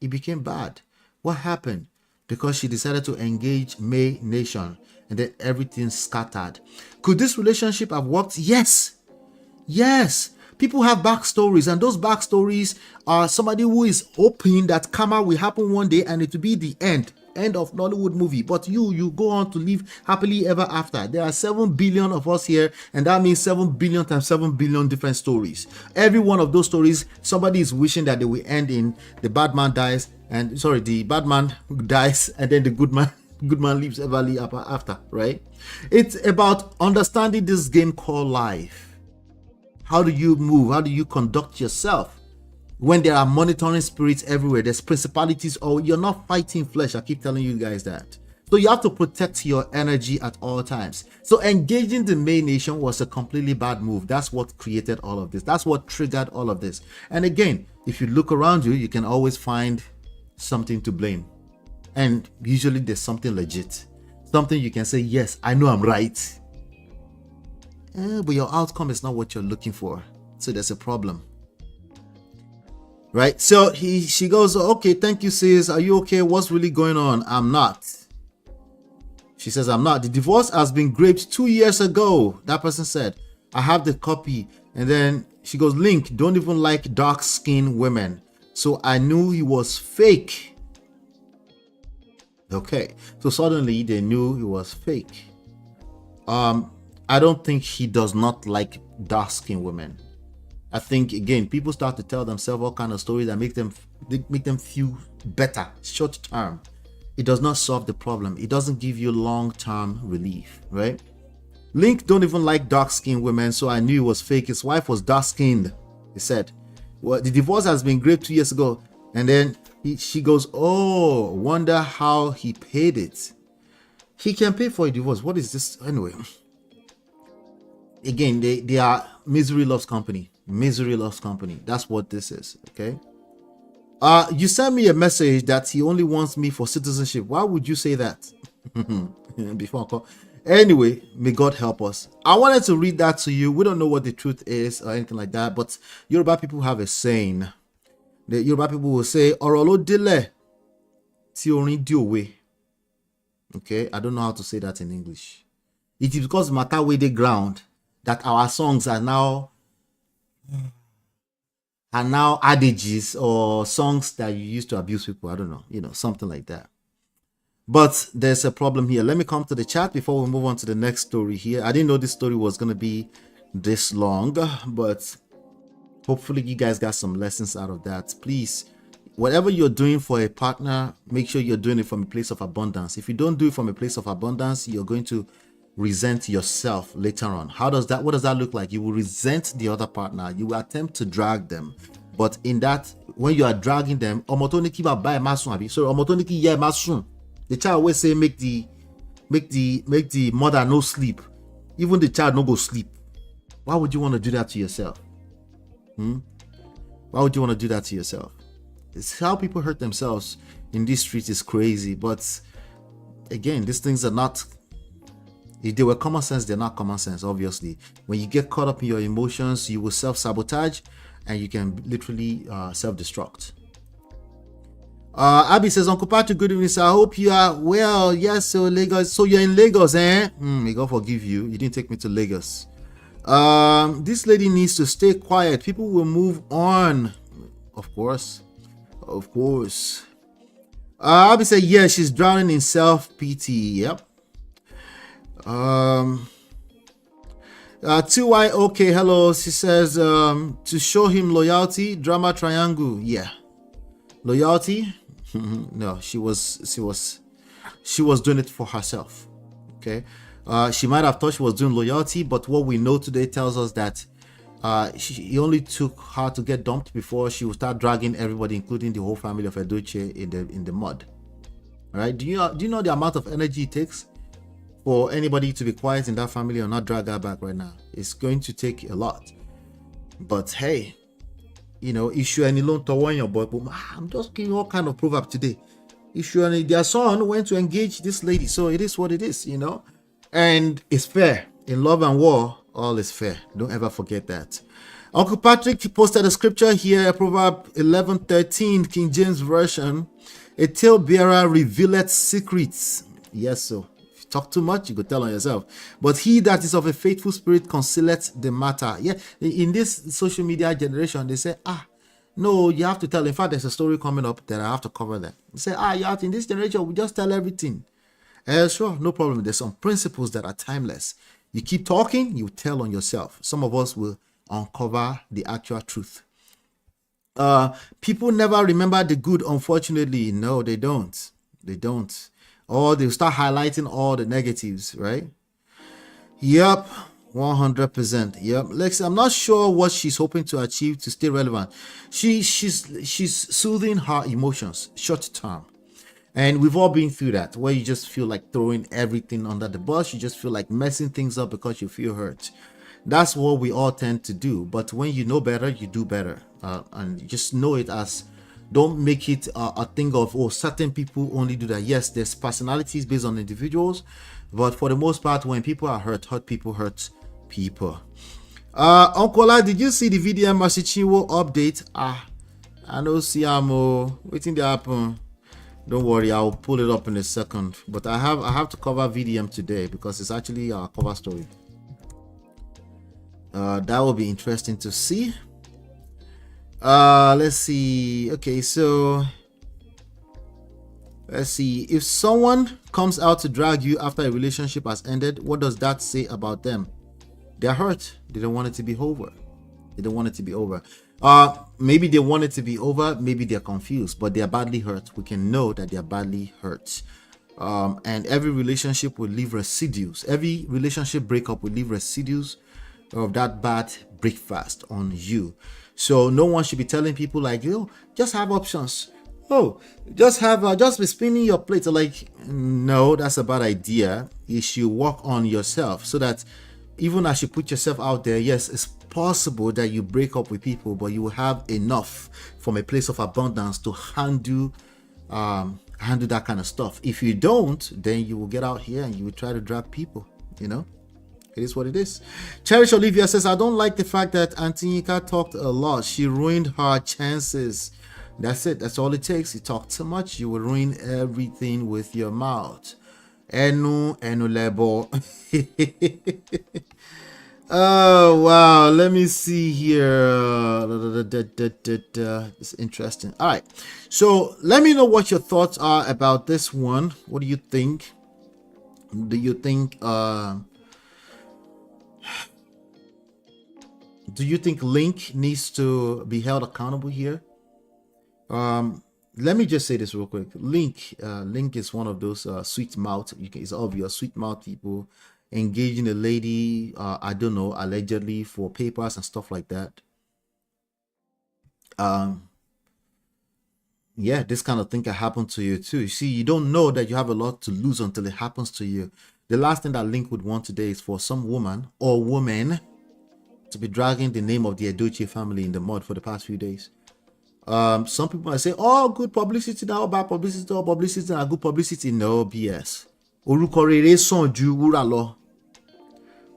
it became bad. What happened? Because she decided to engage May Nation and then everything scattered. Could this relationship have worked? Yes. Yes. People have backstories, and those backstories are somebody who is hoping that karma will happen one day and it will be the end of Nollywood movie. But you go on to live happily ever after. There are 7 billion of us here, and that means 7 billion times 7 billion different stories. Every one of those stories, somebody is wishing that they will end in the bad man dies, and the bad man dies, and then the good man lives everly after, right? It's about understanding this game called life. How do you move? How do you conduct yourself when there are monitoring spirits everywhere? There's principalities, or you're not fighting flesh. I keep telling you guys that. So you have to protect your energy at all times. So engaging the May Nation was a completely bad move. That's what created all of this. That's what triggered all of this. And again, if you look around you, you can always find something to blame. And usually there's something legit. Something you can say, yes, I know I'm right. But your outcome is not what you're looking for. So there's a problem. Right? So she goes, okay, thank you, sis. Are you okay? What's really going on? I'm not. She says, I'm not. The divorce has been graped 2 years ago. That person said, I have the copy. And then she goes, Linc, don't even like dark-skinned women. So I knew he was fake. Okay. So suddenly they knew he was fake. I don't think he does not like dark-skinned women. I think, again, people start to tell themselves all kind of stories that make them feel better short term. It does not solve the problem. It doesn't give you long-term relief, right? Linc don't even like dark-skinned women, so I knew it was fake. His wife was dark-skinned, he said. Well, the divorce has been graped 2 years ago. And then she goes, oh, wonder how he paid it. He can pay for a divorce. What is this? Anyway. Again, they are misery loves company. Misery loves company. That's what this is. Okay. You sent me a message that he only wants me for citizenship. Why would you say that? Before I call. Anyway, may God help us. I wanted to read that to you. We don't know what the truth is or anything like that, but Yoruba people have a saying. The Yoruba people will say, "Orolo dile ti orin di owe." Okay, I don't know how to say that in English. It is because matter with the ground that our songs are now adages or songs that you use to abuse people. I don't know, something like that. But there's a problem here. Let me come to the chat before we move on to the next story here. I didn't know this story was going to be this long, but hopefully you guys got some lessons out of that. Please, whatever you're doing for a partner, make sure you're doing it from a place of abundance. If you don't do it from a place of abundance, you're going to resent yourself later on. What does that look like? You will resent the other partner. You will attempt to drag them, but in that, when you are dragging them, omotoniki ba buy masun. So omotoniki yeah masun. The child always say make the mother no sleep. Even the child no go sleep. Why would you want to do that to yourself? Why would you want to do that to yourself? It's how people hurt themselves in these streets is crazy. But again, these things are not. If they were common sense, they're not common sense, obviously. When you get caught up in your emotions, you will self-sabotage and you can literally self-destruct. Abby says, Uncle Patrick, good evening, sir. I hope you are well. Yes, so Lagos. So you're in Lagos, eh? May God forgive you. You didn't take me to Lagos. This lady needs to stay quiet. People will move on. Of course. Of course. Abby said, yeah, she's drowning in self-pity. Yep. 2Y okay, hello. She says to show him loyalty, drama triangle. Yeah, loyalty. No, she was doing it for herself. Okay, she might have thought she was doing loyalty, but what we know today tells us that he only took her to get dumped before she would start dragging everybody, including the whole family of Edochie, in the mud. All right? Do you know the amount of energy it takes for anybody to be quiet in that family or not drag her back right now? It's going to take a lot. But hey, issue any loan to one your boy. But I'm just giving all kind of proverb today. Issue any their son went to engage this lady, so it is what it is, and it's fair in love and war. All is fair. Don't ever forget that. Uncle Patrick posted a scripture here, Proverb 11:13, King James Version. A talebearer revealeth secrets. Yes, so if you talk too much, you go tell on yourself. But he that is of a faithful spirit concealeth the matter. Yeah, in this social media generation, they say, no, you have to tell. In fact, there's a story coming up that I have to cover that. They say, in this generation, we just tell everything. Sure, no problem. There's some principles that are timeless. You keep talking, you tell on yourself. Some of us will uncover the actual truth. People never remember the good, unfortunately. No, they don't. They don't. Or they'll start highlighting all the negatives, right? Yep, 100%. Yep. Lexi, I'm not sure what she's hoping to achieve to stay relevant. She's soothing her emotions short term. And we've all been through that, where you just feel like throwing everything under the bus. You just feel like messing things up because you feel hurt. That's what we all tend to do. But when you know better, you do better. And you just know it as, don't make it a thing of, certain people only do that. Yes, there's personalities based on individuals. But for the most part, when people are hurt people hurt people. Uncle Ola, did you see the VDM Masichiwo update? I know Siamo. Waiting to happen. Don't worry, I'll pull it up in a second. But I have to cover VDM today because it's actually our cover story. That will be interesting to see. Let's see. Okay, so let's see. If someone comes out to drag you after a relationship has ended, what does that say about them? They're hurt. They don't want it to be over. They don't want it to be over. Maybe they want it to be over. Maybe they're confused, but they're badly hurt. We can know that they're badly hurt. And every relationship will leave residues. Every relationship breakup will leave residues of that bad breakfast on you. So no one should be telling people like, just have options. Just be spinning your plate. Like, no, that's a bad idea. You should work on yourself so that even as you put yourself out there, yes, it's possible that you break up with people, but you will have enough from a place of abundance to handle that kind of stuff. If you don't, then you will get out here and you will try to drag people. It is what it is. Cherish Olivia says, I don't like the fact that Auntie Yinka talked a lot. She ruined her chances. That's it. That's all it takes. You talk too much, you will ruin everything with your mouth. Enu lebo. Oh wow, let me see here. It's interesting. All right, so let me know what your thoughts are about this one. What do you think? Do you think Linc needs to be held accountable here? Let me just say this real quick. Linc is one of those sweet mouth. It's obvious sweet mouth people engaging a lady, I don't know, allegedly for papers and stuff like that. Yeah, this kind of thing can happen to you too. You see, you don't know that you have a lot to lose until it happens to you. The last thing that Linc would want today is for some woman or woman to be dragging the name of the Edochie family in the mud for the past few days. Some people might say, oh, good publicity now, bad publicity, or publicity and good publicity. No, BS. Orúkọ rere sàn ju wúrà lọ.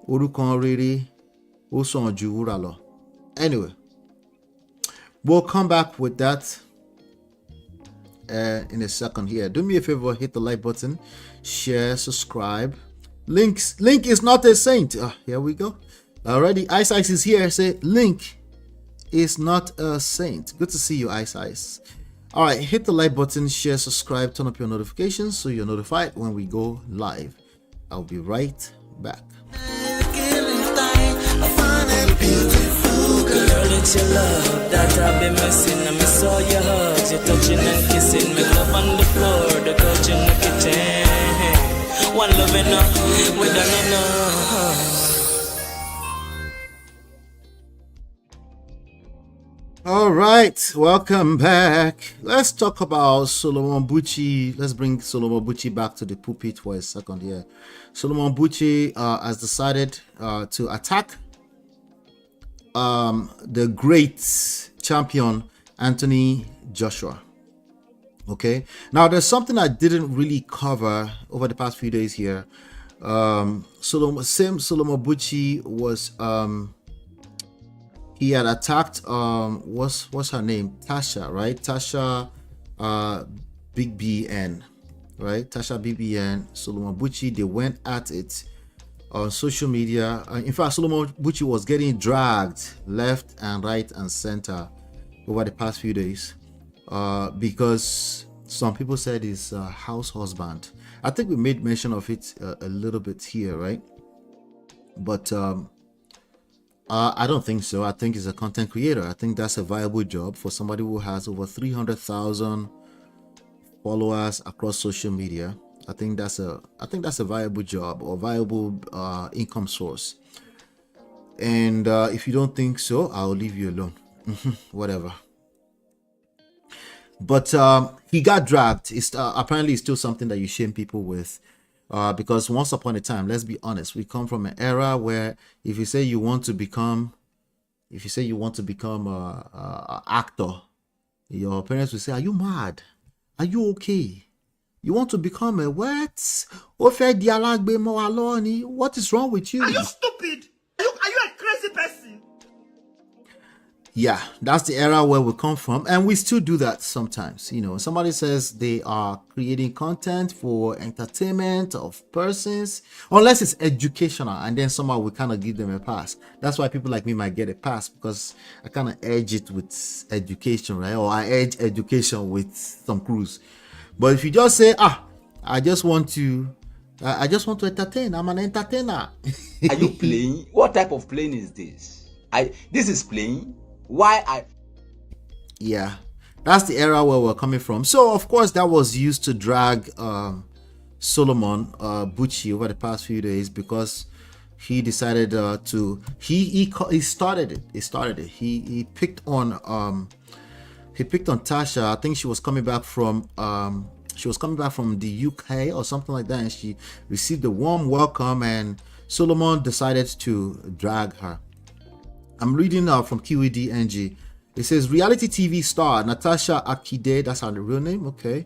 Orúkọ rere ó sàn ju wúrà lọ. Anyway, we'll come back with that in a second here. Do me a favor, hit the like button, share, subscribe. Linc is not a saint. Here we go. Already, Ice is here. Say Linc is not a saint. Good to see you, Ice. All right, hit the like button, share, subscribe, turn up your notifications so you're notified when we go live. I'll be right back. Girl, it's your love that I've been missing. I miss all your hugs, your touching and kissing. Make love on the floor, the couch in the kitchen. One love enough, we done enough. All right, welcome back. Let's talk about Solomon BUCHI. Let's bring Solomon BUCHI back to the pulpit for a second here. Solomon BUCHI has decided to attack the great champion Anthony Joshua. Okay, now there's something I didn't really cover over the past few days here. Solomon BUCHI was he had attacked what's her name, TACHA, right? TACHA Big BN, right? TACHA BBN, Solomon BUCHI, they went at it on social media. In fact, Solomon BUCHI was getting dragged left and right and center over the past few days because some people said he's a house husband. I think we made mention of it a little bit here, right? But I don't think so. I think he's a content creator. I think that's a viable job for somebody who has over 300,000 followers across social media. I think that's a viable job or viable income source. And if you don't think so, I'll leave you alone. Whatever. But he got dragged. It's apparently it's still something that you shame people with, because once upon a time, let's be honest, we come from an era where if you say you want to become a actor, your parents will say, "Are you mad? Are you okay? You want to become a what? What is wrong with you? Are you stupid? Are you a crazy person? Yeah, that's the era where we come from, and we still do that sometimes. You know, somebody says they are creating content for entertainment of persons, unless it's educational, and then somehow we kind of give them a pass. That's why people like me might get a pass, because I kind of edge it with education, right? Or I edge education with some cruise. But if you just say, I just want to entertain, I'm an entertainer. Are you playing? What type of playing is this? This is playing. Yeah, that's the era where we're coming from. So of course that was used to drag Solomon BUCHI over the past few days, because he decided he started it. He picked on TACHA. I think she was coming back from the UK or something like that, and she received a warm welcome, and Solomon decided to drag her. I'm reading now from QED-NG. It says reality TV star Natasha Akide, that's her real name, okay.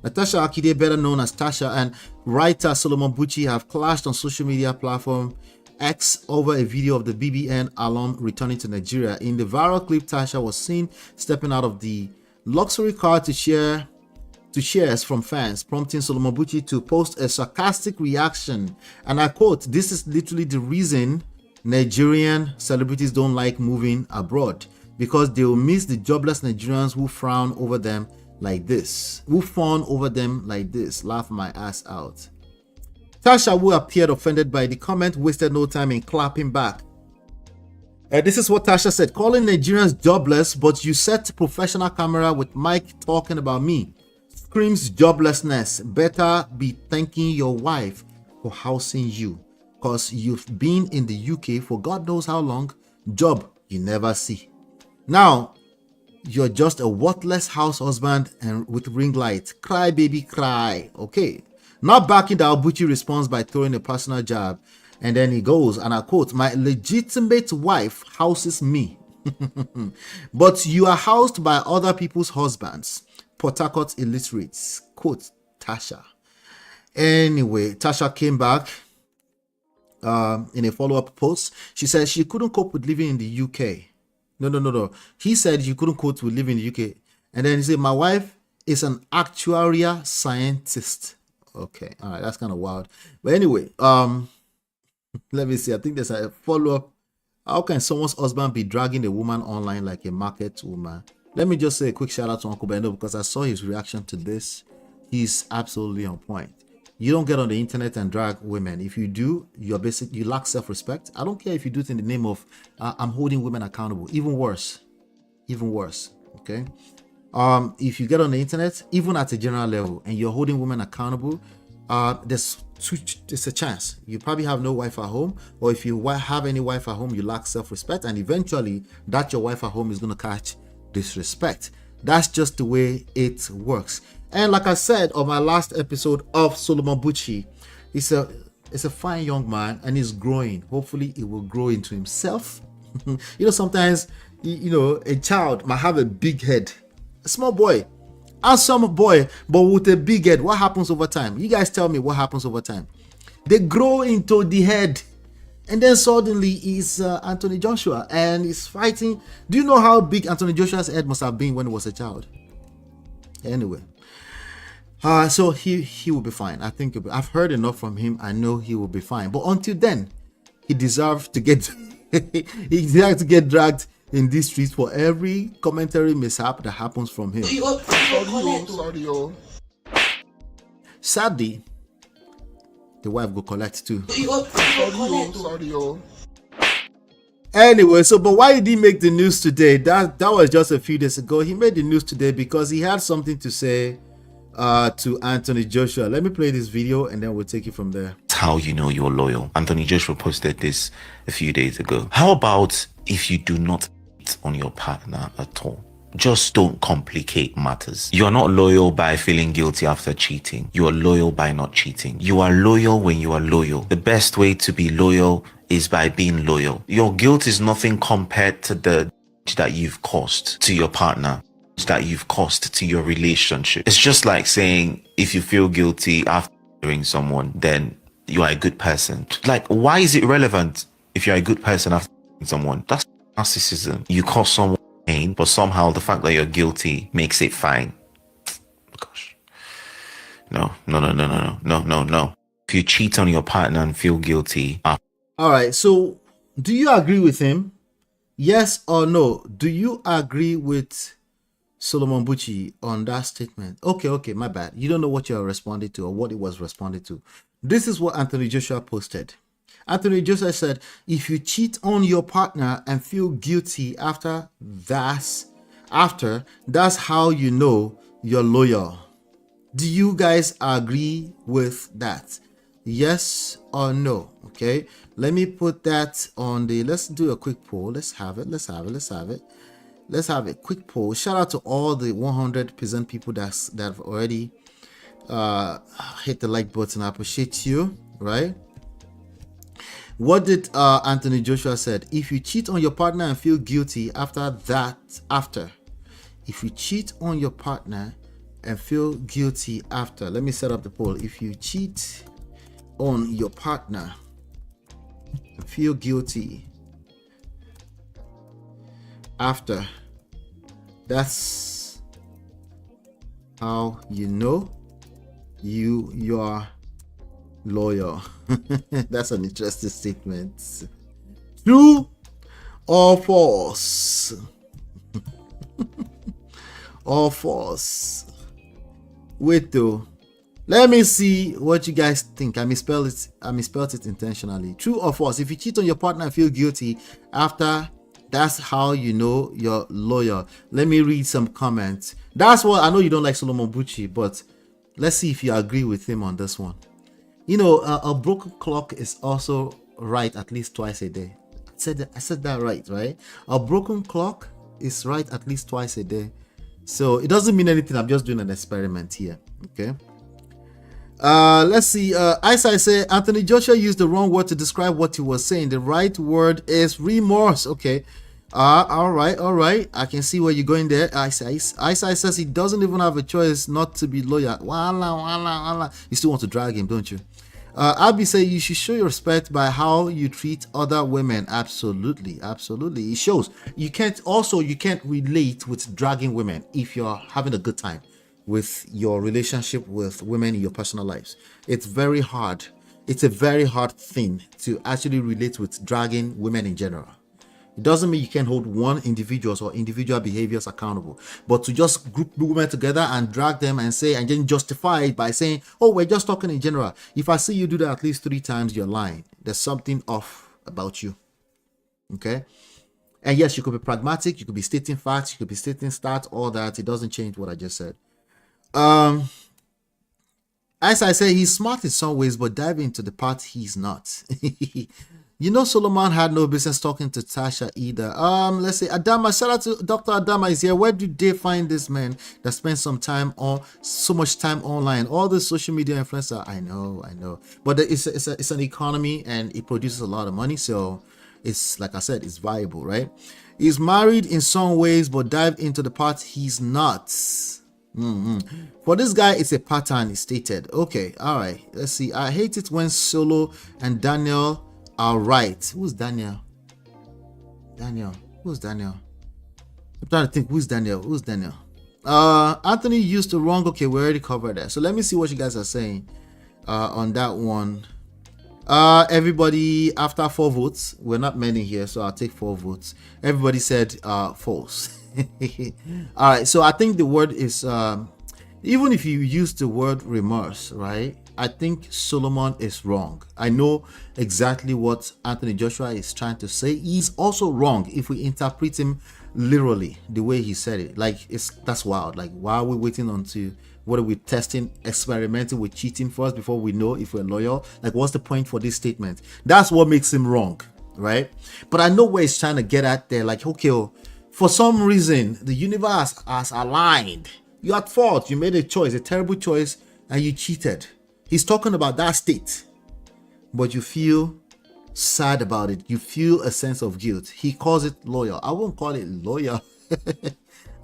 Natasha Akide, better known as TACHA, and writer Solomon BUCHI have clashed on social media platform X over a video of the BBN alum returning to Nigeria. In the viral clip, TACHA was seen stepping out of the luxury car to cheers from fans, prompting Solomon BUCHI to post a sarcastic reaction. And I quote, "This is literally the reason Nigerian celebrities don't like moving abroad, because they will miss the jobless Nigerians who frown over them like this, laugh my ass out." TACHA, who appeared offended by the comment, wasted no time in clapping back. This is what TACHA said: "Calling Nigerians jobless, but you set professional camera with mic talking about me. Screams joblessness. Better be thanking your wife for housing you, because you've been in the UK for God knows how long. Job you never see. Now you're just a worthless house husband and with ring light. Cry baby cry." Okay, not backing down, BUCHI responds by throwing a personal jab, and then he goes, and I quote, "My legitimate wife houses me, but you are housed by other people's husbands. Port Harcourt illiterates." Quote TACHA. Anyway, TACHA came back in a follow-up post. She said she couldn't cope with living in the UK. No. He said you couldn't cope with living in the UK. And then he said, "My wife is an actuarial scientist." Okay, all right, that's kind of wild. But anyway, let me see. I think there's a follow-up. How can someone's husband be dragging a woman online like a market woman? Let me just say a quick shout out to Uncle Bendo, because I saw his reaction to this. He's absolutely on point. You don't get on the internet and drag women. If you do, you lack self-respect. I don't care if you do it in the name of I'm holding women accountable. Even worse. Okay. If you get on the internet, even at a general level, and you're holding women accountable, there's a chance you probably have no wife at home, or if you have any wife at home, you lack self-respect, and eventually that your wife at home is going to catch disrespect. That's just the way it works. And like I said on my last episode of Solomon BUCHI, he's a fine young man, and he's growing. Hopefully he will grow into himself. You know, sometimes you know, a child might have a big head, a small boy, handsome boy, but with a big head. What happens over time? You guys tell me what happens over time. They grow into the head, and then suddenly he's Anthony Joshua, and he's fighting. Do you know how big Anthony Joshua's head must have been when he was a child? Anyway, so he will be fine. I think I've heard enough from him. I know he will be fine. But until then, he deserves to get he deserves to get dragged in these streets for every commentary mishap that happens from him. Sadly, the wife go collect too. Anyway, so but why did he make the news today? That was just a few days ago. He made the news today because he had something to say to Anthony Joshua. Let me play this video and then we'll take it from there. How you know you're loyal. Anthony Joshua posted this a few days ago. How about if you do not cheat on your partner at all? Just don't complicate matters. You are not loyal by feeling guilty after cheating. You are loyal by not cheating. You are loyal when you are loyal. The best way to be loyal is by being loyal. Your guilt is nothing compared to the that you've caused to your partner, that you've caused to your relationship. It's just like saying if you feel guilty after murdering someone, then you are a good person. Like, why is it relevant if you're a good person after murdering someone? That's narcissism. You cause someone pain, but somehow the fact that you're guilty makes it fine. Gosh. No. If you cheat on your partner and feel guilty. All right, so do you agree with him? Yes or no? Do you agree with Solomon Bucci on that statement? Okay, my bad. You don't know what you're responding to or what it was responding to. This is what Anthony Joshua posted. Anthony Joshua said, if you cheat on your partner and feel guilty after, that's how you know you're loyal. Do you guys agree with that? Yes or no? Okay, let me put that on the, let's do a quick poll. Let's have a quick poll. Shout out to all the 100% people that have already hit the like button. I appreciate you, right? What did Anthony Joshua said? If you cheat on your partner and feel guilty if you cheat on your partner and feel guilty after, let me set up the poll. If you cheat on your partner and feel guilty after, that's how you know you're loyal. That's an interesting statement. True or false? Or false? Wait though, let me see what you guys think. I misspelled it intentionally. True or false? If you cheat on your partner and feel guilty after, that's how you know you're loyal. Let me read some comments. That's what I know. You don't like Solomon Bucci, but let's see if you agree with him on this one. You know, a broken clock is also right at least twice a day. I said that right? A broken clock is right at least twice a day. So it doesn't mean anything. I'm just doing an experiment here. Okay. Let's see. I say Anthony Joshua used the wrong word to describe what he was saying. The right word is remorse. Okay. All right. I can see where you're going there. Isai says he doesn't even have a choice not to be loyal. Wala. You still want to drag him, don't you? Abby say you should show your respect by how you treat other women. Absolutely. It shows. You can't relate with dragging women if you're having a good time with your relationship with women in your personal lives. It's very hard. It's a very hard thing to actually relate with dragging women in general. It doesn't mean you can hold one individuals or individual behaviors accountable, but to just group women together and drag them and say, and then justify it by saying, oh, we're just talking in general. If I see you do that at least 3 times, you're lying. There's something off about you. Okay. And yes, you could be pragmatic. You could be stating facts. You could be stating stats, all that. It doesn't change what I just said. As I say, he's smart in some ways, but dive into the part he's not. You know, Solomon had no business talking to TACHA either. Let's say Adama, shout out to Dr. Adama is here. Where did they find this man that spends so much time online? All the social media influencer, I know. But it's an economy and it produces a lot of money. So it's, like I said, it's viable, right? He's married in some ways, but dive into the part he's not. For this guy, it's a pattern, he stated. Okay, all right. Let's see. I hate it when Solo and Daniel are right. Who's Daniel? Who's Daniel? I'm trying to think. Who's Daniel? Anthony used the wrong. Okay, we already covered that. So let me see what you guys are saying on that one. Everybody, after 4 votes, we're not many here, so I'll take 4 votes. Everybody said false. All right, so I think the word is even if you use the word remorse, right? I think Solomon is wrong. I know exactly what Anthony Joshua is trying to say. He's also wrong if we interpret him literally the way he said it. Like, that's wild. Like, why are we waiting until what are we testing, experimenting with cheating first before we know if we're loyal? Like, what's the point for this statement? That's what makes him wrong, right? But I know where he's trying to get at there. Like, okay, for some reason the universe has aligned. You're at fault. You made a choice, a terrible choice, and you cheated. He's talking about that state, but you feel sad about it. You feel a sense of guilt. He calls it loyal. I won't call it loyal.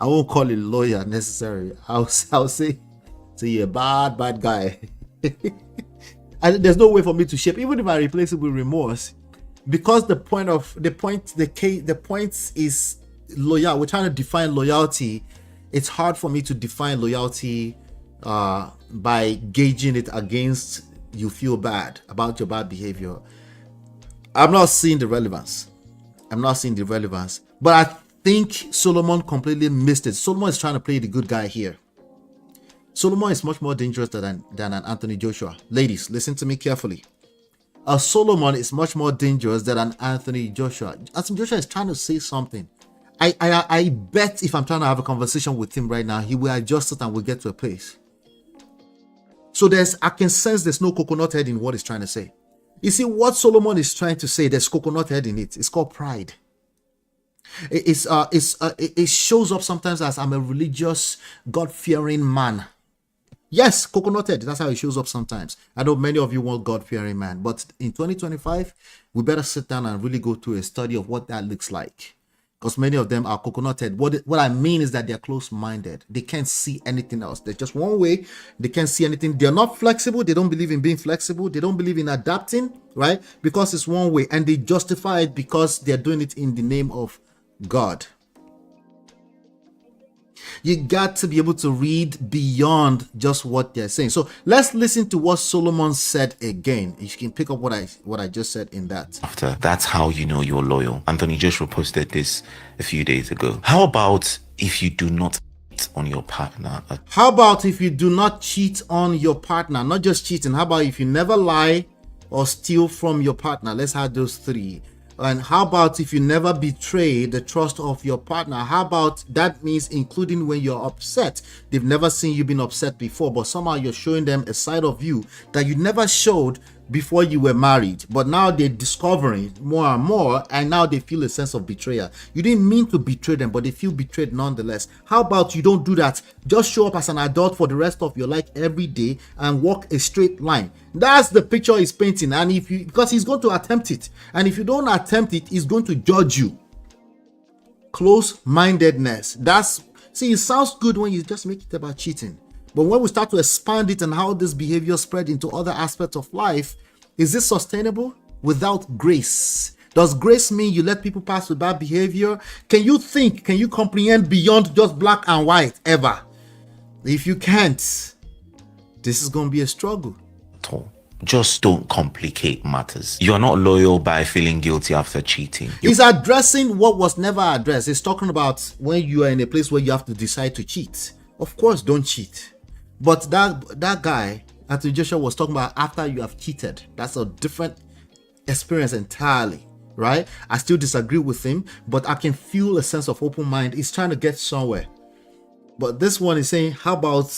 I won't call it loyal necessarily. I'll say you're a bad guy. And there's no way for me to shape, even if I replace it with remorse, because the point is loyal. We're trying to define loyalty. It's hard for me to define loyalty by gauging it against you feel bad about your bad behavior. I'm not seeing the relevance. But I think Solomon completely missed it. Solomon is trying to play the good guy here. Solomon is much more dangerous than an Anthony Joshua. Ladies, listen to me carefully. Solomon is much more dangerous than an Anthony Joshua. Anthony Joshua is trying to say something. I bet if I'm trying to have a conversation with him right now, he will adjust it and we'll get to a place. So I can sense there's no coconut head in what he's trying to say. You see, what Solomon is trying to say, there's coconut head in it. It's called pride. It shows up sometimes as I'm a religious, God-fearing man. Yes, coconut head. That's how it shows up sometimes. I know many of you want God-fearing man, but in 2025, we better sit down and really go through a study of what that looks like. Because many of them are coconut head. What I mean is that they're close-minded. They can't see anything else. They're just one way. They can't see anything. They're not flexible. They don't believe in being flexible. They don't believe in adapting, right? Because it's one way. And they justify it because they're doing it in the name of God. You got to be able to read beyond just what they're saying. So let's listen to what Solomon said again. You can pick up what I just said in that. After that's how you know you're loyal. Anthony Joshua posted this a few days ago. How about if you do not cheat on your partner? How about if you do not cheat on your partner? Not just cheating. How about if you never lie or steal from your partner? Let's have those 3. And how about if you never betray the trust of your partner? How about that means including when you're upset? They've never seen you being upset before, but somehow you're showing them a side of you that you never showed before you were married. But now they're discovering more and more, and now they feel a sense of betrayal. You didn't mean to betray them, but they feel betrayed nonetheless. How about you don't do that? Just show up as an adult for the rest of your life every day and walk a straight line. That's the picture he's painting. And because he's going to attempt it, and if you don't attempt it, he's going to judge you. Close-mindedness. See, it sounds good when you just make it about cheating. But when we start to expand it and how this behavior spread into other aspects of life, is this sustainable without grace? Does grace mean you let people pass with bad behavior? Can you comprehend beyond just black and white ever? If you can't, this is going to be a struggle. Just don't complicate matters. You are not loyal by feeling guilty after cheating. He's addressing what was never addressed. He's talking about when you are in a place where you have to decide to cheat. Of course, don't cheat. But that guy, Anthony Joshua, was talking about after you have cheated. That's a different experience entirely, right? I still disagree with him, but I can feel a sense of open mind. He's trying to get somewhere. But this one is saying, how about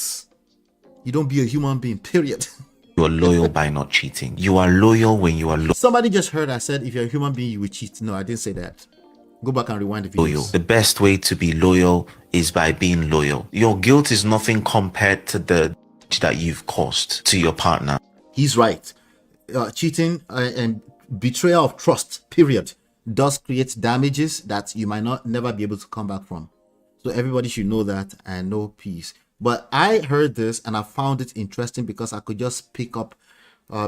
you don't be a human being, period. You are loyal by not cheating. You are loyal when you are loyal. Somebody just heard I said, if you're a human being, you will cheat. No, I didn't say that. Go back and rewind the videos. Loyal. The best way to be loyal is by being loyal. Your guilt is nothing compared to the that you've caused to your partner. He's right. Cheating and betrayal of trust, period. does create damages that you might not never be able to come back from. So everybody should know that and know peace. But I heard this and I found it interesting because I could just pick up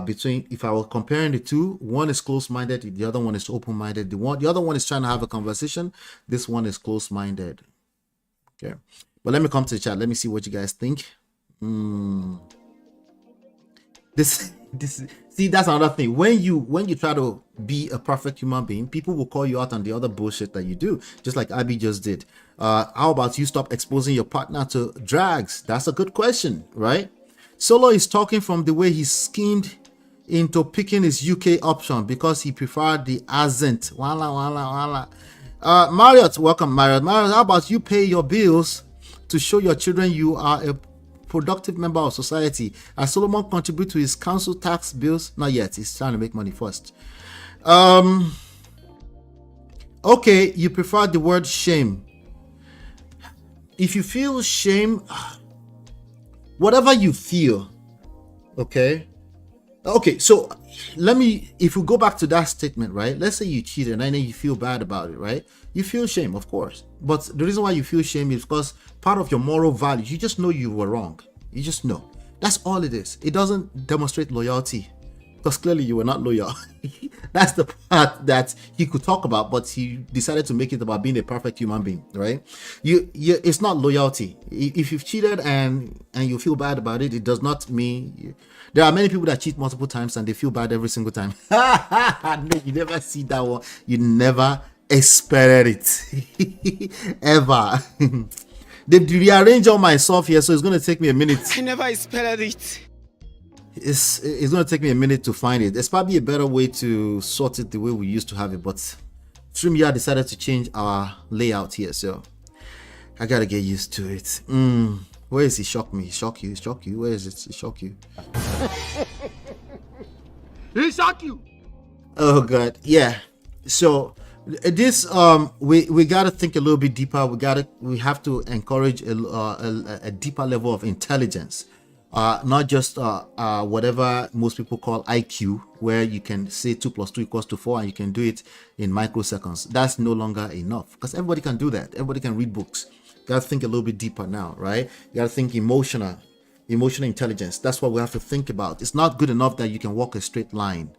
between, if I were comparing the two, one is close-minded, the other one is open-minded. The other one is trying to have a conversation. This one is close-minded. Okay, but let me come to the chat. Let me see what you guys think. This see, that's another thing. When you try to be a perfect human being, people will call you out on the other bullshit that you do, just like Abby just did. How about you stop exposing your partner to drags? That's a good question, right? Solo is talking from the way he schemed into picking his UK option because he preferred the Ascent. Wala. Marriott, welcome, Marriott. Marriott, how about you pay your bills to show your children you are a productive member of society? As Solomon contribute to his council tax bills? Not yet. He's trying to make money first. Okay, you prefer the word shame. If you feel shame, whatever you feel, okay, so if we go back to that statement, right? Let's say you cheated and then you feel bad about it, right? You feel shame, of course, but the reason why you feel shame is because part of your moral values, you just know you were wrong. You just know. That's all it is. It doesn't demonstrate loyalty because clearly you were not loyal. That's the part that he could talk about, but he decided to make it about being a perfect human being, right? It's not loyalty. If you've cheated and you feel bad about it, it does not mean there are many people that cheat multiple times and they feel bad every single time. No, you never see that one. You never expected it ever. They rearrange all my stuff here, so it's going to take me a minute. I never expected it. It's going to take me a minute to find it. There's probably a better way to sort it the way we used to have it, but StreamYard decided to change our layout here, so I gotta get used to it. Where is he? Shock me. Shock you. Shock you. Where is it? Shock you. He shock you. Oh god. Yeah. So this we gotta think a little bit deeper. We have to encourage a deeper level of intelligence. Not just whatever most people call IQ, where you can say 2 + 2 = 4 and you can do it in microseconds. That's no longer enough because everybody can do that. Everybody can read books. You gotta think a little bit deeper now, right? You gotta think emotional intelligence. That's what we have to think about. It's not good enough that you can walk a straight line.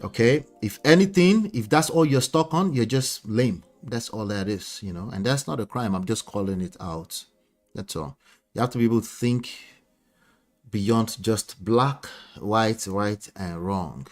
Okay, if anything, if that's all you're stuck on, you're just lame. That's all that is, you know, and that's not a crime. I'm just calling it out. That's all. You have to be able to think beyond just black, white, right, and wrong.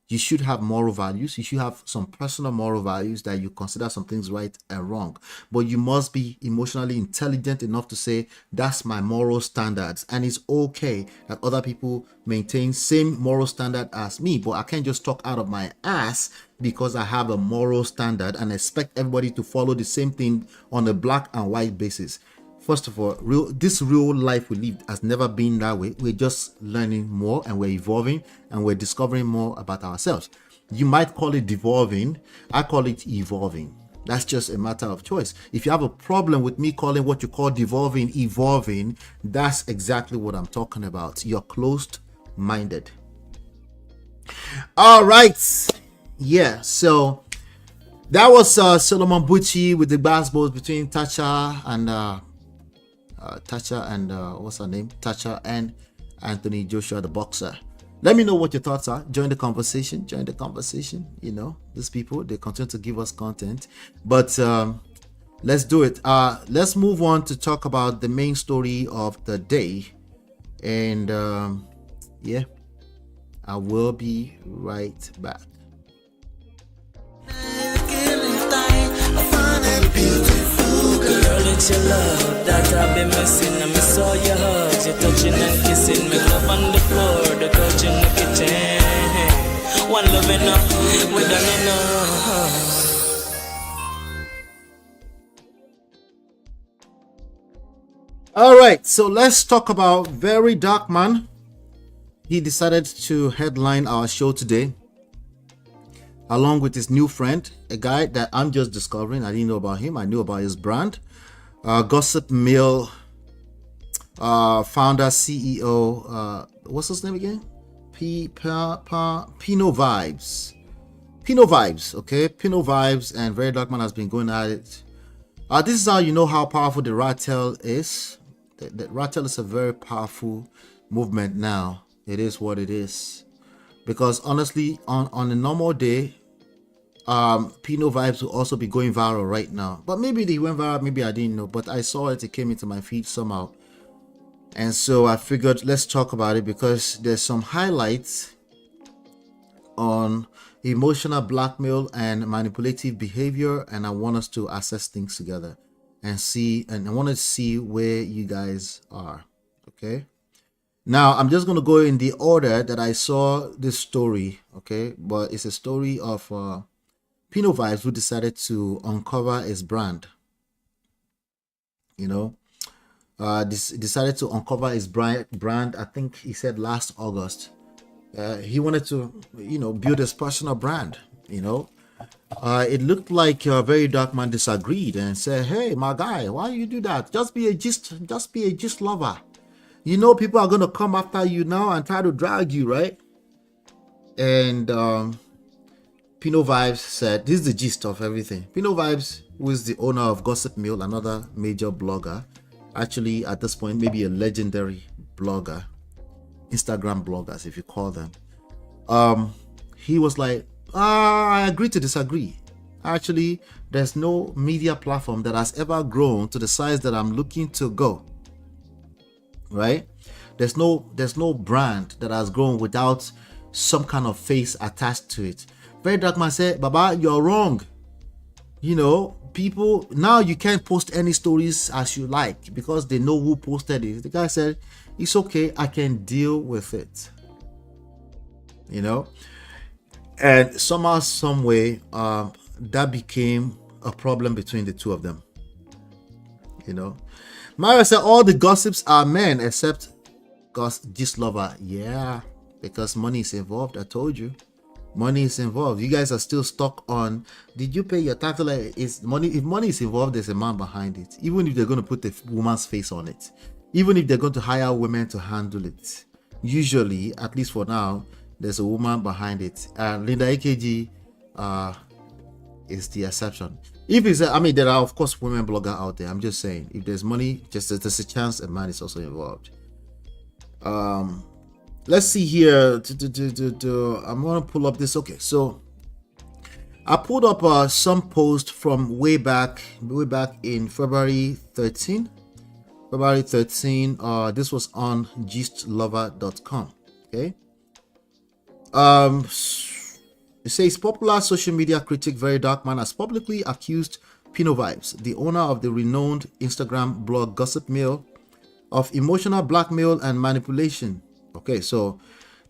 You should have moral values. You should have some personal moral values that you consider some things right and wrong. But you must be emotionally intelligent enough to say, that's my moral standards. And it's okay that other people maintain same moral standard as me. But I can't just talk out of my ass because I have a moral standard and expect everybody to follow the same thing on a black and white basis. First of all, this real life we live has never been that way. We're just learning more and we're evolving and we're discovering more about ourselves. You might call it devolving. I call it evolving. That's just a matter of choice. If you have a problem with me calling what you call devolving evolving, that's exactly what I'm talking about. You're closed-minded. All right. Yeah, so that was Solomon BUCHI with the basketballs between TACHA and what's her name? TACHA and Anthony Joshua, the boxer. Let me know what your thoughts are. Join the conversation. You know, these people, they continue to give us content. But let's do it. Let's move on to talk about the main story of the day. And yeah, I will be right back. Girl, it's your love that I've been missing. I miss all your hugs, your touching and kissing. Make love on the floor, the couch in the kitchen. One love enough, we done enough. All right, so let's talk about VeryDarkMan. He decided to headline our show today, along with his new friend, a guy that I'm just discovering. I didn't know about him. I knew about his brand. GossipMill founder, CEO, what's his name again? Pino Vibes. Pino Vibes, okay? Pino Vibes and VeryDarkMan has been going at it. This is how you know how powerful the Rattel is. The Rattel is a very powerful movement now. It is what it is. Because honestly, on a normal day, Pino Vibes will also be going viral right now. But maybe they went viral, maybe I didn't know. But I saw it, it came into my feed somehow. And so I figured let's talk about it because there's some highlights on emotional blackmail and manipulative behavior, and I want us to assess things together and see, and I want to see where you guys are. Okay, now I'm just going to go in the order that I saw this story. Okay, but it's a story of Pino Vibes who decided to uncover his brand. You know, decided to uncover his brand. I think he said last August. He wanted to, you know, build his personal brand. You know, it looked like VeryDarkMan disagreed and said, "Hey, my guy, why you do that? Just be a gist lover. You know, people are gonna come after you now and try to drag you, right?" And Pino Vibes said, "This is the gist of everything." Pino Vibes, who is the owner of GossipMill, another major blogger, actually at this point maybe a legendary blogger. Instagram bloggers, if you call them. He was like, I agree to disagree. Actually, there's no media platform that has ever grown to the size that I'm looking to go. Right? There's no brand that has grown without some kind of face attached to it. VeryDarkMan said, Baba, you're wrong. You know, people now you can't post any stories as you like because they know who posted it. The guy said, it's okay, I can deal with it. You know, and somehow, some way, that became a problem between the two of them. You know, Mario said all the gossips are men except Gist Lover. Yeah, because money is involved. I told you, money is involved. You guys are still stuck on. Did you pay your tax? Like, is money? If money is involved, there's a man behind it. Even if they're going to put the woman's face on it. Even if they're going to hire women to handle it, usually, at least for now, there's a woman behind it. And Linda AKG is the exception. If it's, I mean, there are of course women bloggers out there. I'm just saying, if there's money, just there's a chance a man is also involved. Let's see here. I'm gonna pull up this. Okay, so I pulled up some post from way back in February 13. This was on gistlover.com. Okay. It says popular social media critic VeryDarkMan has publicly accused Pino Vibes, the owner of the renowned Instagram blog GossipMill, of emotional blackmail and manipulation. Okay, so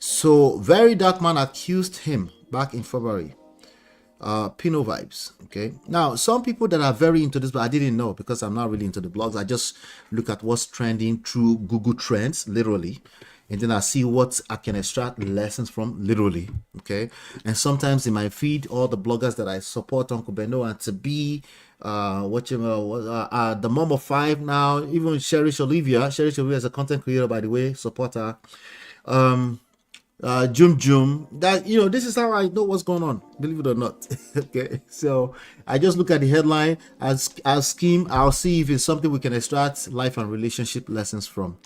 VeryDarkMan accused him back in February. Pino Vibes. Okay, now some people that are very into this, but I didn't know because I'm not really into the blogs. I just look at what's trending through Google Trends, literally, and then I see what I can extract lessons from, literally. Okay, and sometimes in my feed, all the bloggers that I support, Uncle Beno and to be the mom of 5 now, even Cherish Olivia is a content creator, by the way, support her. Jum, that, you know, this is how I know what's going on, believe it or not. Okay, so I just look at the headline, I'll scheme, I'll see if it's something we can extract life and relationship lessons from.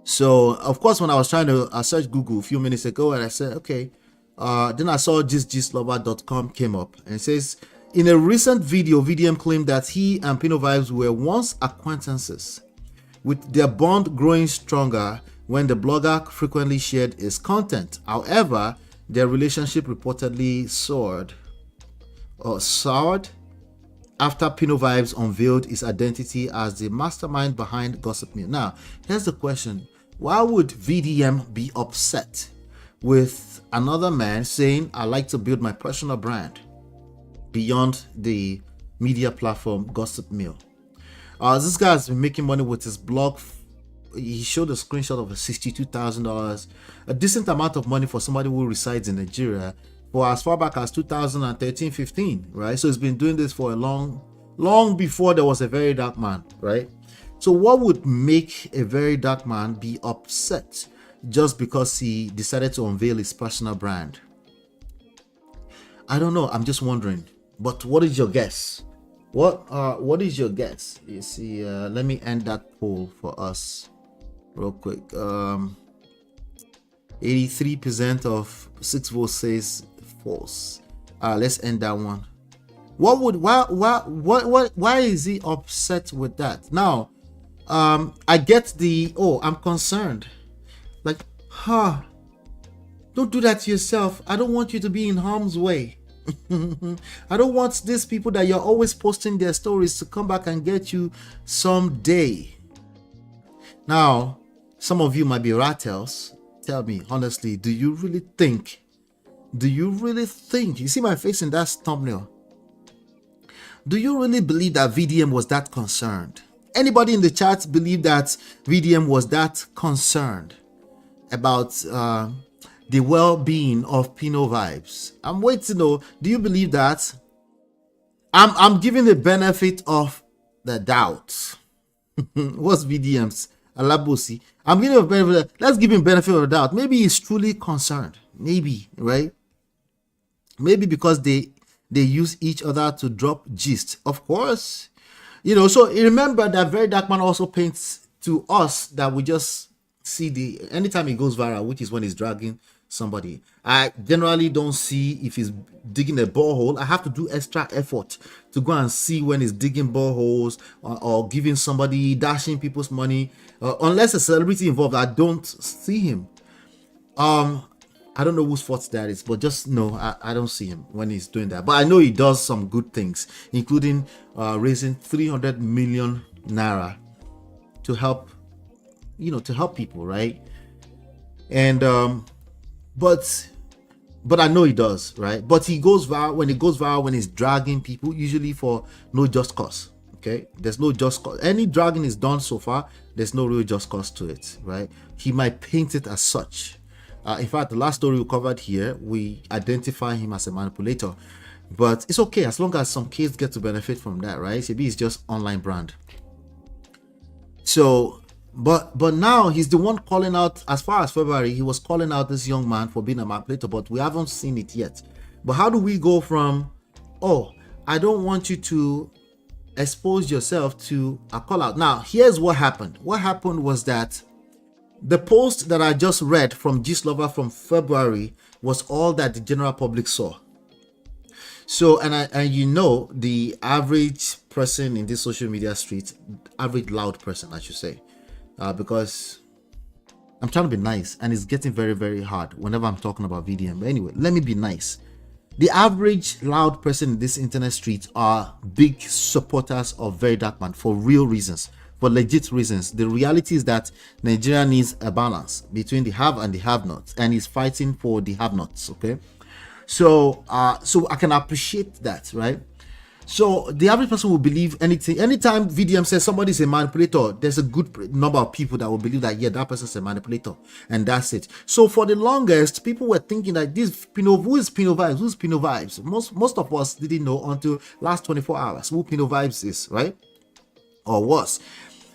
So of course, when I was trying to search Google a few minutes ago, and I said, okay, then I saw gistlover.com came up, and it says, in a recent video, VDM claimed that he and Pino Vibes were once acquaintances, with their bond growing stronger when the blogger frequently shared his content. However, their relationship reportedly soured after Pino Vibes unveiled his identity as the mastermind behind GossipMill. Now, here's the question. Why would VDM be upset with another man saying, I like to build my personal brand beyond the media platform GossipMill? This guy has been making money with his blog. He showed a screenshot of $62,000, a decent amount of money for somebody who resides in Nigeria for as far back as 2013-15, right? So he's been doing this for a long before there was a VeryDarkMan, right? So what would make a VeryDarkMan be upset just because he decided to unveil his personal brand? I don't know. I'm just wondering. But what is your guess? What is your guess? You see, let me end that poll for us real quick. 83% of 6 votes says false. Let's end that one. Why is he upset with that? Now, I get the, oh, I'm concerned. Like, don't do that to yourself. I don't want you to be in harm's way. I don't want these people that you're always posting their stories to come back and get you someday. Now, some of you might be rattles. Tell me, honestly, do you really think? You see my face in that thumbnail? Do you really believe that VDM was that concerned? Anybody in the chat believe that VDM was that concerned about the well-being of Pino vibes? I'm waiting to know, do you believe that? I'm giving the benefit of the doubt. What's VDM's? Alabosi. I'm giving a benefit. Let's give him benefit of the doubt. Maybe he's truly concerned. Maybe, right? Maybe because they use each other to drop gist. Of course. You know, so remember that VeryDarkMan also paints to us that we just see anytime he goes viral, which is when he's dragging somebody. I generally don't see if he's digging a borehole. I have to do extra effort to go and see when he's digging boreholes or giving somebody, dashing people's money. Unless a celebrity involved, I don't see him. I don't know whose fault that is, but just know I don't see him when he's doing that. But I know he does some good things, including raising 300 million naira to help, to help people, right? And but I know he does, right? But he goes viral when he's dragging people, usually for no just cause. Okay, there's no just cause. Any dragging is done so far, there's no real just cause to it, right? He might paint it as such. In fact, the last story we covered here, we identify him as a manipulator, but it's okay as long as some kids get to benefit from that, right? Maybe it's just online brand. So, but now he's the one calling out. As far as February, he was calling out this young man for being a manipulator, but we haven't seen it yet. But how do we go from, oh, I don't want you to expose yourself to a call out? Now, here's what happened. What happened was that the post that I just read from Gistlover from February was all that the general public saw. So, and the average person in this social media street, average loud person, I should say, because I'm trying to be nice and it's getting very, very hard whenever I'm talking about VDM. But anyway, let me be nice. The average loud person in this internet street are big supporters of VeryDarkMan for real reasons. For legit reasons. The reality is that Nigeria needs a balance between the have and the have-nots, and he's fighting for the have-nots. Okay, so I can appreciate that, right? So the average person will believe anything. Anytime VDM says somebody's a manipulator, there's a good number of people that will believe that, yeah, that person's a manipulator, and that's it. So for the longest, people were thinking that this Pino, who is Pino Vibes? Who's Pino Vibes? Most of us didn't know until last 24 hours who Pino Vibes is, right? Or was.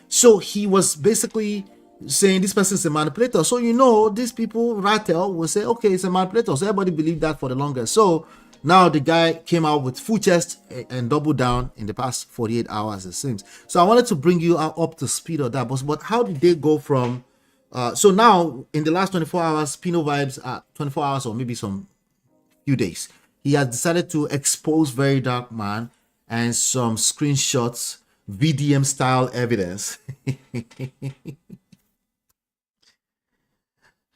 So he was basically saying this person is a manipulator. So, these people, Rattel, will say, okay, it's a manipulator. So everybody believed that for the longest. So now the guy came out with full chest and doubled down in the past 48 hours, it seems. So I wanted to bring you up to speed on that. But how did they go from... so now, in the last 24 hours, Pino Vibes, 24 hours or maybe some few days, he has decided to expose VeryDarkMan and some screenshots, VDM style evidence.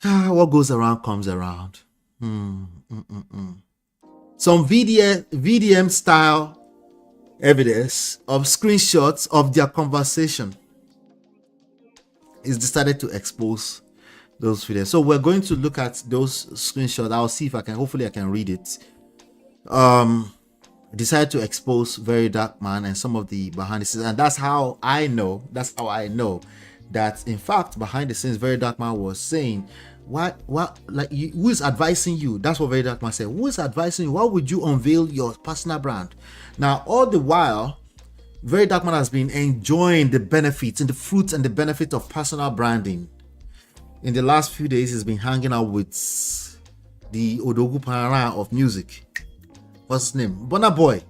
What goes around comes around. Some VDM style evidence of screenshots of their conversation is decided to expose those videos. So we're going to look at those screenshots. I'll see if I can, hopefully I can read it. Decided to expose VeryDarkMan and some of the behind the scenes, and that's how I know that in fact behind the scenes VeryDarkMan was saying, who is advising you? That's what VeryDarkMan said. Who is advising you? Why would you unveil your personal brand? Now all the while VeryDarkMan has been enjoying the benefits and the fruits and the benefit of personal branding. In the last few days he's been hanging out with the Odogu Parara of music. what's his name? Burna Boy.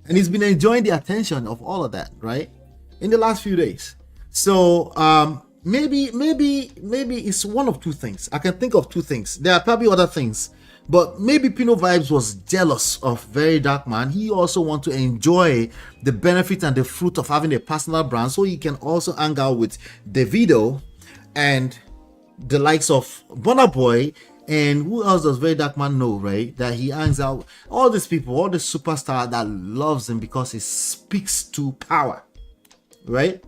And he's been enjoying the attention of all of that, right? In the last few days. So maybe it's one of two things. I can think of two things. There are probably other things. But maybe Pino Vibes was jealous of VeryDarkMan. He also wants to enjoy the benefit and the fruit of having a personal brand, so he can also hang out with Davido and the likes of Burna Boy. And who else does VeryDarkMan know, right? That he hangs out, all these people, all the superstar that loves him because he speaks to power, right?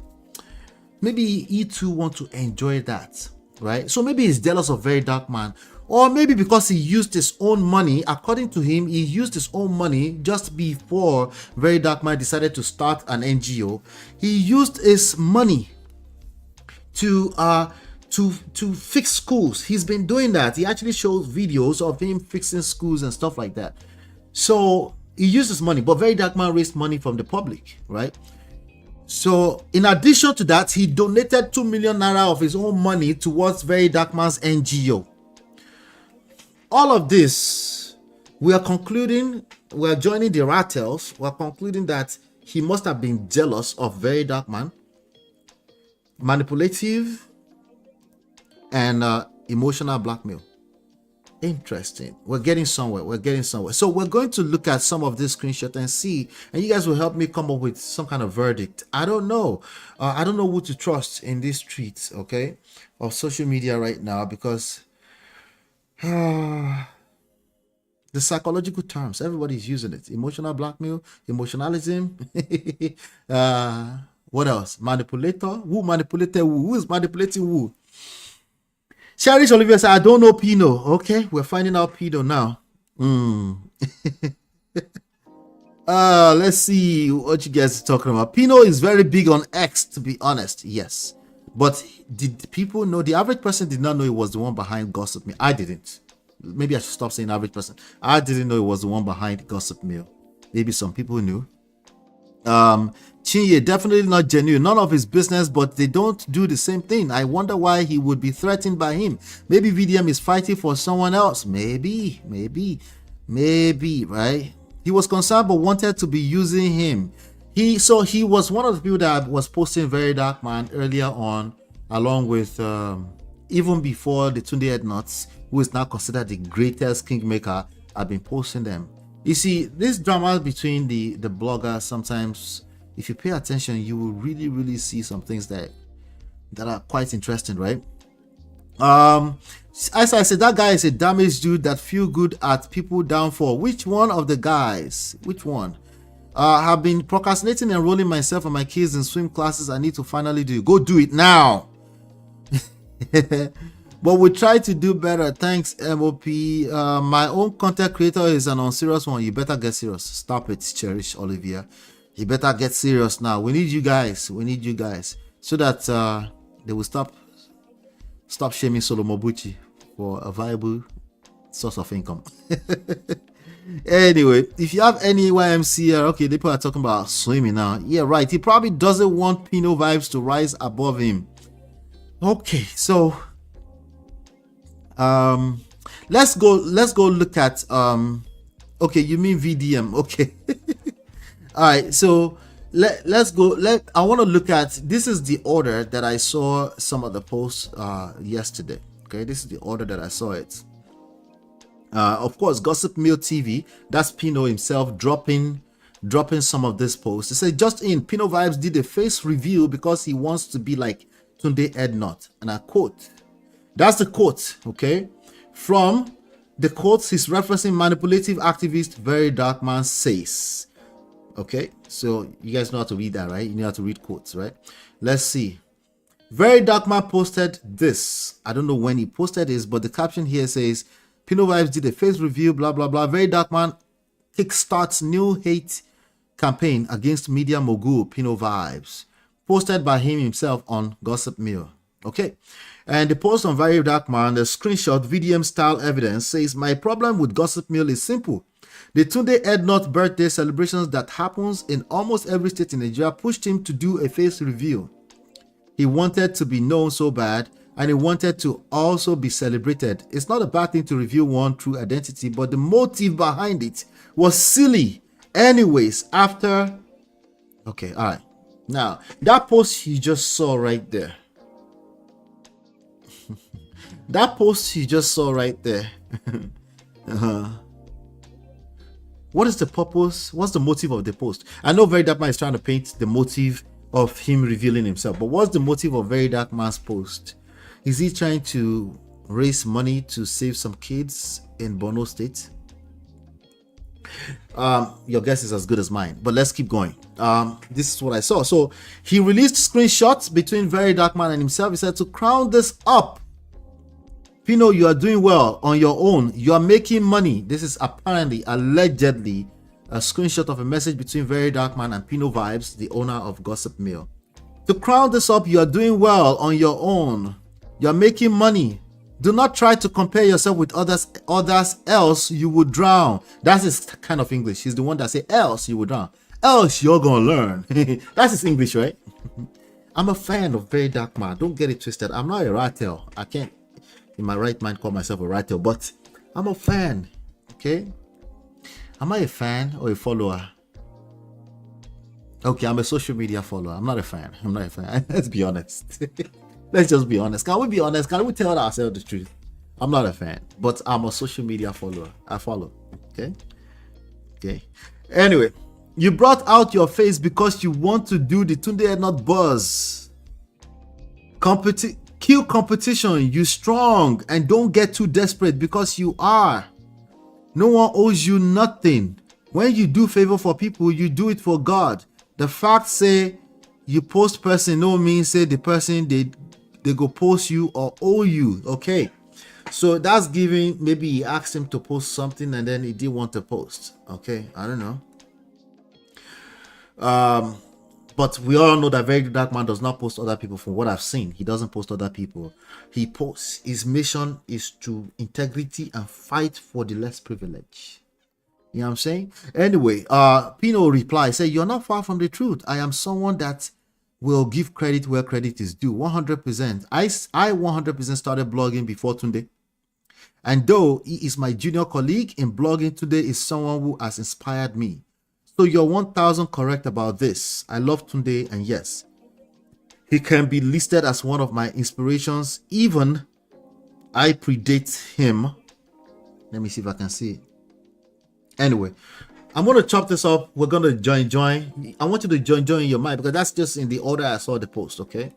Maybe he too want to enjoy that, right? So maybe he's jealous of VeryDarkMan. Or maybe because he used his own money, according to him, he used his own money just before VeryDarkMan decided to start an NGO. He used his money to fix schools. He's been doing that. He actually shows videos of him fixing schools and stuff like that. So he used his money, but VeryDarkMan raised money from the public, right? So in addition to that, he donated 2 million naira of his own money towards VeryDarkMan's NGO. All of this, we are concluding, we are joining the Rattles, we are concluding that he must have been jealous of VeryDarkMan, manipulative, and emotional blackmail. Interesting. We're getting somewhere. We're getting somewhere. So we're going to look at some of this screenshot and see, and you guys will help me come up with some kind of verdict. I don't know. I don't know who to trust in these streets, okay, of social media right now, because the psychological terms, everybody's using it. Emotional blackmail, emotionalism. What else? Manipulator. Who manipulated who? Who is manipulating who? Cherish Olivia said, I don't know Pino. Okay, we're finding out Pino now. Let's see what you guys are talking about. Pino is very big on X, to be honest. Yes. But did people know? The average person did not know it was the one behind GossipMill. I didn't. Maybe I should stop saying average person. I didn't know it was the one behind GossipMill. Maybe some people knew. Chinye, definitely not genuine. None of his business, but they don't do the same thing. I wonder why he would be threatened by him. Maybe VDM is fighting for someone else. Maybe, right? He was concerned but wanted to be using him. He was one of the people that was posting VeryDarkMan earlier on, along with even before the Tunde Headnuts, who is now considered the greatest kingmaker. I've been posting them. You see, this drama between the bloggers, sometimes if you pay attention, you will really see some things that are quite interesting, right? As I said, that guy is a damaged dude that feel good at people downfall. Which one of the guys? Which one? Have been procrastinating enrolling myself and my kids in swim classes. I need to finally do it. Go do it now. But we try to do better. Thanks, MOP. My own content creator is an unserious one. You better get serious. Stop it, Cherish Olivia. You better get serious now. We need you guys. We need you guys, so that they will stop shaming Solomon BUCHI for a viable source of income. Anyway, if you have any YMCA, okay, people are talking about swimming now. Yeah, right. He probably doesn't want Pino Vibes to rise above him. Okay, so let's go look at okay, you mean VDM. Okay. All right, so let's go. I want to look at, this is the order that I saw some of the posts yesterday. Okay, this is the order that I saw it. Of course, GossipMill TV, that's Pino himself dropping some of this posts. It says, just in, Pino Vibes did a face review because he wants to be like Tunde Headnut, and I quote. That's the quote, okay? From the quotes, he's referencing manipulative activist VeryDarkMan says. Okay, so you guys know how to read that, right? You know how to read quotes, right? Let's see. VeryDarkMan posted this. I don't know when he posted this, but the caption here says, Pino Vibes did a face review, blah, blah, blah. VeryDarkMan kickstarts new hate campaign against media mogul Pino Vibes. Posted by him himself on GossipMill. Okay. And the post on VeryDarkMan, the screenshot, VDM style evidence, says, my problem with GossipMill is simple. The Tunde Headnut birthday celebrations that happens in almost every state in Nigeria pushed him to do a face review. He wanted to be known so bad and he wanted to also be celebrated. It's not a bad thing to reveal one true identity, but the motive behind it was silly. Anyways, after... Okay, all right. Now, that post you just saw right there. That post you just saw right there. What is the purpose? What's the motive of the post? I know VeryDarkMan is trying to paint the motive of him revealing himself, but what's the motive of VeryDarkMan's post? Is he trying to raise money to save some kids in Borno State? Your guess is as good as mine, but let's keep going. This is what I saw. So he released screenshots between VeryDarkMan and himself. He said, to crown this up, Pino, you are doing well on your own. You are making money. This is apparently, allegedly, a screenshot of a message between VeryDarkMan and Pino Vibes, the owner of GossipMill. To crown this up, you are doing well on your own. You are making money. Do not try to compare yourself with others, else you would drown. That's his kind of English. He's the one that say, else you would drown. Else you're gonna learn. That's his English, right? I'm a fan of VeryDarkMan. Don't get it twisted. I'm not a rattle. I can't, in my right mind, call myself a rattle, but I'm a fan. Okay? Am I a fan or a follower? Okay, I'm a social media follower. I'm not a fan. I'm not a fan. Let's be honest. Let's just be honest. Can we be honest? Can we tell ourselves the truth? I'm not a fan, but I'm a social media follower. I follow. Okay? Okay. Anyway, you brought out your face because you want to do the Tunde not buzz. Kill competition. You strong and don't get too desperate because you are. No one owes you nothing. When you do favor for people, you do it for God. The fact say you post person no means say the person they go post you or owe you. Okay, so that's giving, maybe he asked him to post something and then he didn't want to post. Okay, I don't know. But we all know that VeryDarkMan does not post other people. From what I've seen, he doesn't post other people. He posts, his mission is to integrity and fight for the less privileged. You know what I'm saying? Anyway, Pino replies, say, you're not far from the truth. I am someone that will give credit where credit is due. 100%. I 100% started blogging before Tunde. And though he is my junior colleague in blogging, today is someone who has inspired me. So you're 1000 correct about this. I love Tunde, and yes, he can be listed as one of my inspirations. Even I predate him. Let me see if I can see it. Anyway, I'm going to chop this up. We're going to join. I want you to join in your mind, because that's just in the order I saw the post, okay?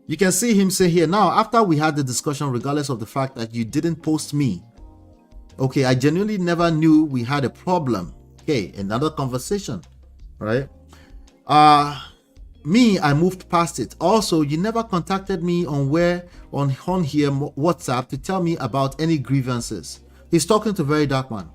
You can see him say here, now, after we had the discussion, regardless of the fact that you didn't post me, okay, I genuinely never knew we had a problem. Okay, another conversation, right? Me, I moved past it. Also, you never contacted me on here WhatsApp to tell me about any grievances. He's talking to VeryDarkMan.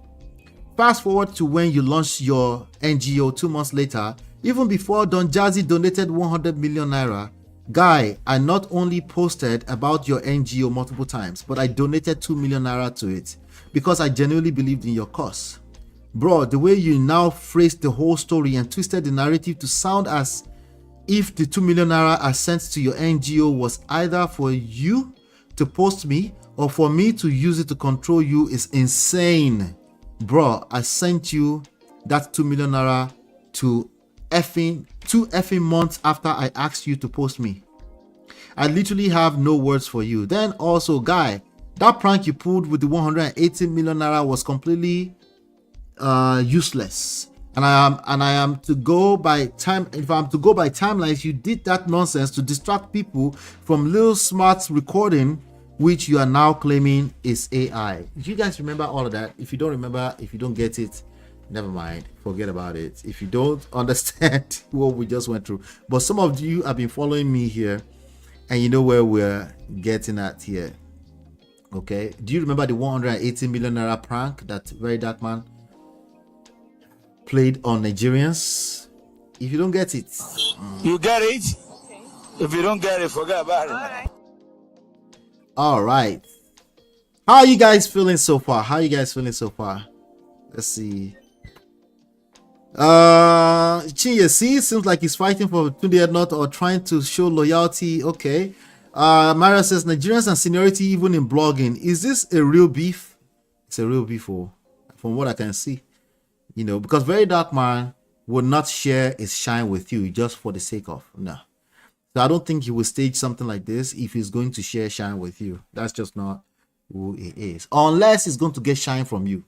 Fast forward to when you launched your NGO 2 months later, even before Don Jazzy donated 100 million naira. Guy, I not only posted about your NGO multiple times, but I donated 2 million naira to it because I genuinely believed in your cause. Bro, the way you now phrased the whole story and twisted the narrative to sound as if the 2 million naira I sent to your NGO was either for you to post me or for me to use it to control you is insane. Bro, I sent you that 2 million naira to 2 effing months after I asked you to post me. I literally have no words for you. Then also, guy, that prank you pulled with the 180 million naira was completely useless. And I am to go by time. If I'm to go by timelines, you did that nonsense to distract people from Lil Smart's recording, which you are now claiming is AI. Do you guys remember all of that? If you don't remember, if you don't get it, never mind, forget about it. If you don't understand what we just went through, but some of you have been following me here and you know where we're getting at here. Okay, do you remember the 180 million naira prank that VeryDarkMan played on Nigerians? If you don't get it, you get it. If you don't get it, forget about it. All right, how are you guys feeling so far? Let's see. Chinye, see, seems like he's fighting for Tunde not or trying to show loyalty. Okay, Mario says Nigerians and seniority even in blogging. Is this a real beef? It's a real beef, from what I can see. You know, because VeryDarkMan would not share his shine with you just for the sake of no. So I don't think he will stage something like this if he's going to share shine with you. That's just not who he is. Unless he's going to get shine from you.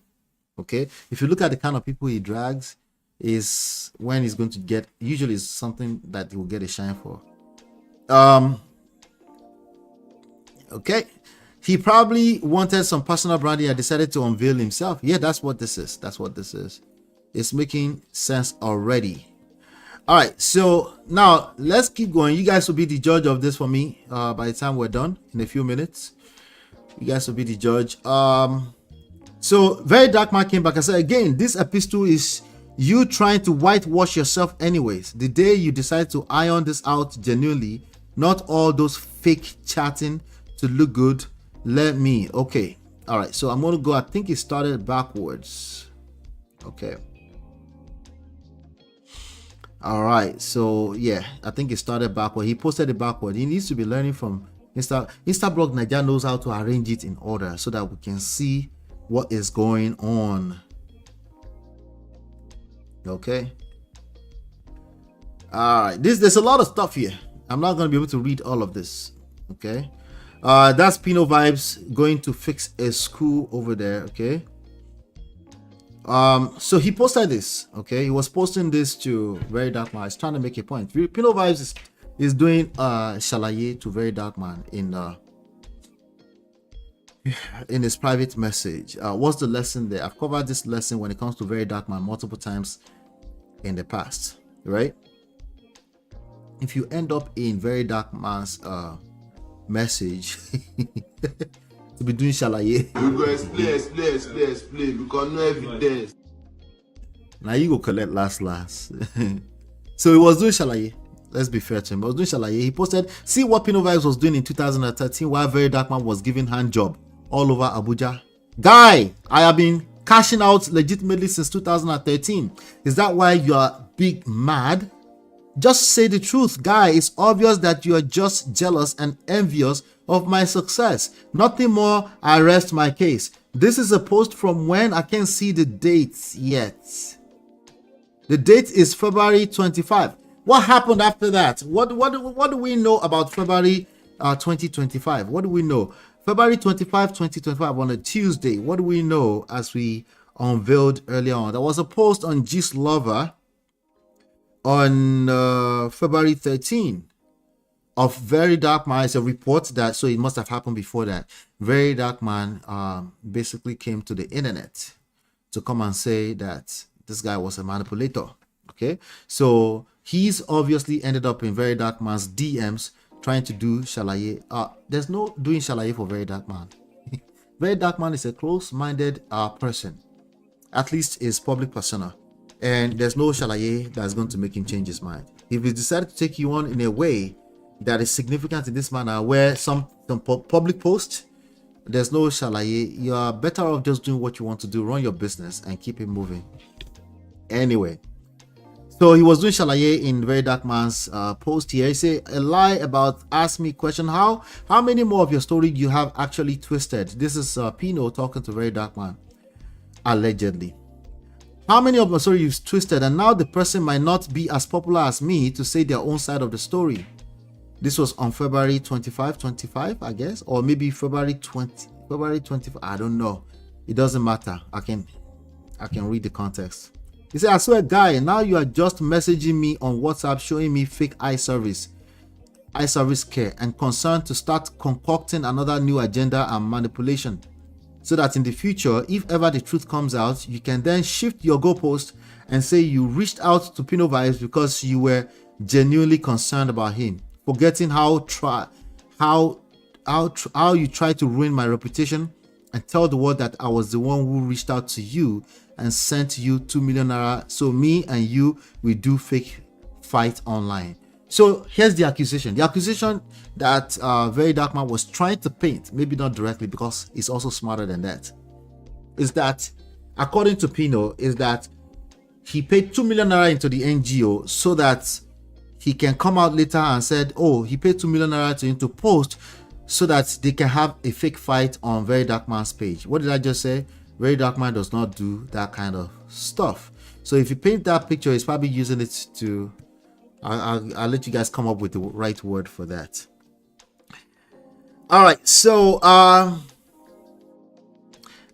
Okay? If you look at the kind of people he drags, is when he's going to get, usually it's something that he will get a shine for. Okay. He probably wanted some personal branding and decided to unveil himself. Yeah, that's what this is. That's what this is. It's making sense already. All right, so now let's keep going. You guys will be the judge of this for me by the time we're done in a few minutes. You guys will be the judge. So VeryDarkMan came back and said, again, this epistle is you trying to whitewash yourself anyways. The day you decide to iron this out genuinely, not all those fake chatting to look good. Let me. Okay. All right, so I'm going to go. I think it started backwards. Okay. All right, so yeah, I think it started backward. He posted it backward. He needs to be learning from Instablog Nigeria knows how to arrange it in order so that we can see what is going on. Okay. All right, there's a lot of stuff here. I'm not going to be able to read all of this. Okay. That's Pino Vibes going to fix a school over there. Okay. So he posted this. Okay, he was posting this to VeryDarkMan. He's trying to make a point. Pino Vibes is doing shalaye to VeryDarkMan in his private message. What's the lesson there? I've covered this lesson when it comes to VeryDarkMan multiple times in the past, right? If you end up in VeryDarkMan's message to be doing shalaye, you go explain because no evidence. Now you go collect last. So he was doing shalaye. Let's be fair to him. He was doing shalaye. He posted, see what Pino Vibes was doing in 2013 while VeryDarkMan was giving hand job all over Abuja. Guy, I have been cashing out legitimately since 2013. Is that why you are big mad? Just say the truth, guy. It's obvious that you are just jealous and envious of my success. Nothing more. I rest my case. This is a post from when I can't see the dates yet. The date is February 25. What happened after that? What do we know about February 2025? What do we know? February 25, 2025 on a Tuesday. What do we know as we unveiled earlier on? There was a post on Gist Lover on February 13 of VeryDarkMan. It's a report that, so it must have happened before that. VeryDarkMan basically came to the internet to come and say that this guy was a manipulator. Okay, so he's obviously ended up in VeryDarkMan's DMs trying to do shalaye. There's no doing shalaye for VeryDarkMan. VeryDarkMan is a close-minded person, at least is public persona. And there's no shalaye that's going to make him change his mind. If he decided to take you on in a way that is significant in this manner, where some public post, there's no shalaye, you are better off just doing what you want to do, run your business and keep it moving. Anyway, so he was doing shalaye in VeryDarkMan's post here. He said, a lie about ask me question, how many more of your story you have actually twisted? This is Pino talking to VeryDarkMan, allegedly. How many of my story you've twisted, and now the person might not be as popular as me to say their own side of the story. This was on February 25, I guess, or maybe February 25. I don't know. It doesn't matter. I can read the context. He said, I swear, guy, now you are just messaging me on WhatsApp showing me fake eye service care and concerned to start concocting another new agenda and manipulation, so that in the future, if ever the truth comes out, you can then shift your goalpost and say you reached out to Pino Vibes because you were genuinely concerned about him, forgetting how you tried to ruin my reputation and tell the world that I was the one who reached out to you and sent you 2 million naira. So me and you, we do fake fight online. So here's the accusation. The accusation that VeryDarkMan was trying to paint, maybe not directly because he's also smarter than that, is that, according to Pino, is that he paid 2 million naira into the NGO so that he can come out later and said, oh, he paid 2 million naira to him to post so that they can have a fake fight on VeryDarkMan's page. What did I just say? VeryDarkMan does not do that kind of stuff. So if you paint that picture, he's probably using it to... I'll let you guys come up with the right word for that. All right, so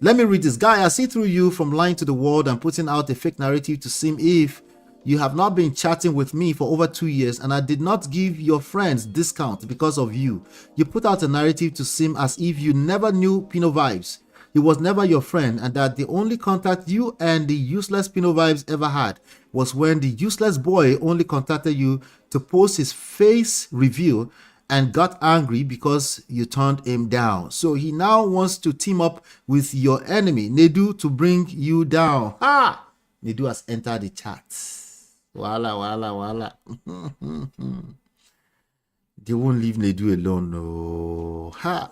let me read this. Guy, I see through you from lying to the world and putting out a fake narrative to seem if you have not been chatting with me for over 2 years and I did not give your friends discount because of you. You put out a narrative to seem as if you never knew Pino Vibes. He was never your friend and that the only contact you and the useless Pino Vibes ever had was when the useless boy only contacted you to post his face review and got angry because you turned him down. So he now wants to team up with your enemy, Nedu, to bring you down. Ha! Nedu has entered the chat. Wala, wala, wala. They won't leave Nedu alone, no. Ha!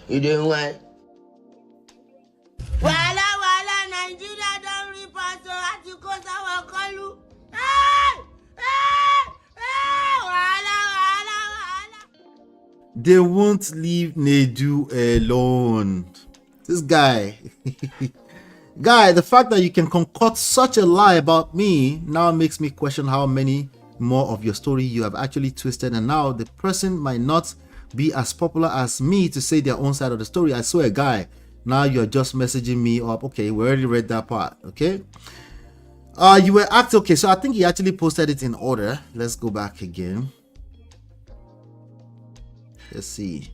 You doing what? Wala wala Nigeria don't report so at you cause our call. Hey! Hey! Hey! Wala wala wala. They won't leave Nedu alone. This guy. Guy, the fact that you can concoct such a lie about me now makes me question how many more of your story you have actually twisted, and now the person might not be as popular as me to say their own side of the story. I swear, guy, now you're just messaging me up. Okay, we already read that part. Okay. You were acting. Okay, so I think he actually posted it in order. Let's go back again. Let's see.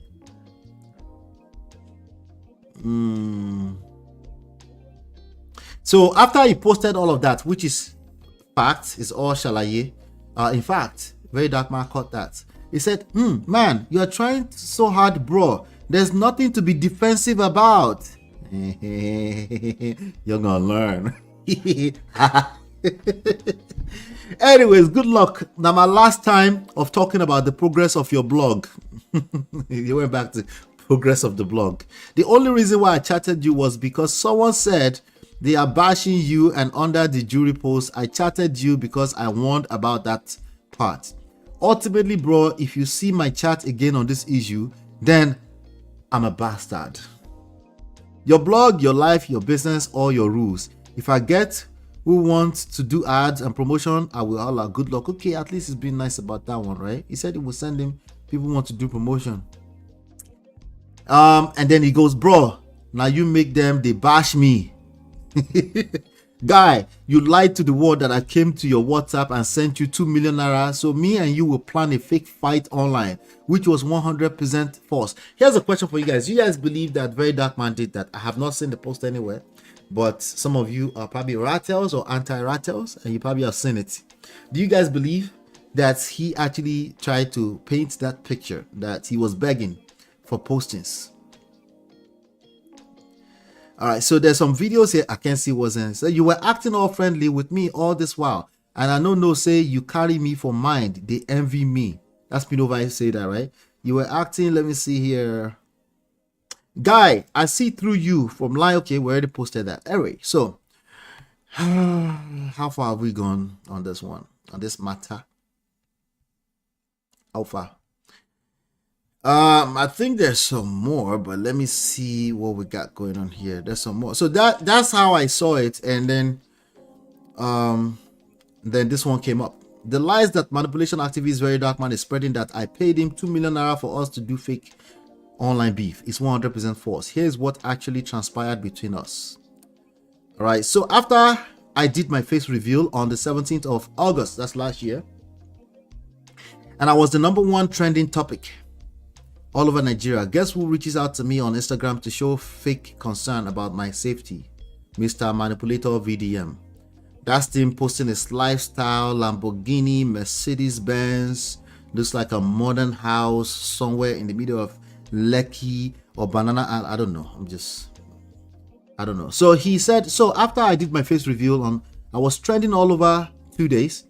So after he posted all of that, which is fact, is all shalaye. In fact, VeryDarkMan caught that. He said, man, you're trying so hard, bro. There's nothing to be defensive about. You're gonna learn. Anyways, good luck. Now my last time of talking about the progress of your blog. You went back to progress of the blog. The only reason why I chatted you was because someone said they are bashing you, and under the jury post I chatted you because I warned about that part. Ultimately, bro, if you see my chat again on this issue, then I'm a bastard. Your blog, your life, your business, all your rules. If I get who wants to do ads and promotion, I will holla. Good luck. Okay, at least he's been nice about that one, right? He said he will send him people who want to do promotion. And then he goes, bro, now you make them, they bash me. Guy, you lied to the world that I came to your WhatsApp and sent you 2 million naira, so me and you will plan a fake fight online, which was 100% false. Here's a question for you guys. You guys believe that VeryDarkMan did that? I have not seen the post anywhere, but some of you are probably rattles or anti-rattles, and you probably have seen it. Do you guys believe that he actually tried to paint that picture, that he was begging for postings? All right, so there's some videos here I can see wasn't. So you were acting all friendly with me all this while, and I know no say you carry me for mind. They envy me. That's Pino Vibes say that, right? You were acting. Let me see here. Guy, I see through you from line. Okay, we already posted that. Anyway, so how far have we gone on this one, on this matter? How far? I think there's some more, but let me see what we got going on here. There's some more. So that's how I saw it, and then this one came up. The lies that manipulation activist VeryDarkMan is spreading that I paid him 2 million naira for us to do fake online beef is 100% false. Here's what actually transpired between us. All right. So after I did my face reveal on the 17th of August, that's last year, and I was the #1 trending topic all over Nigeria. Guess who reaches out to me on Instagram to show fake concern about my safety? Mr. Manipulator VDM. That's him posting his lifestyle, Lamborghini, Mercedes-Benz, looks like a modern house somewhere in the middle of Lekki or Banana. I don't know. I don't know. So he said, so after I did my face reveal on, I was trending all over 2 days.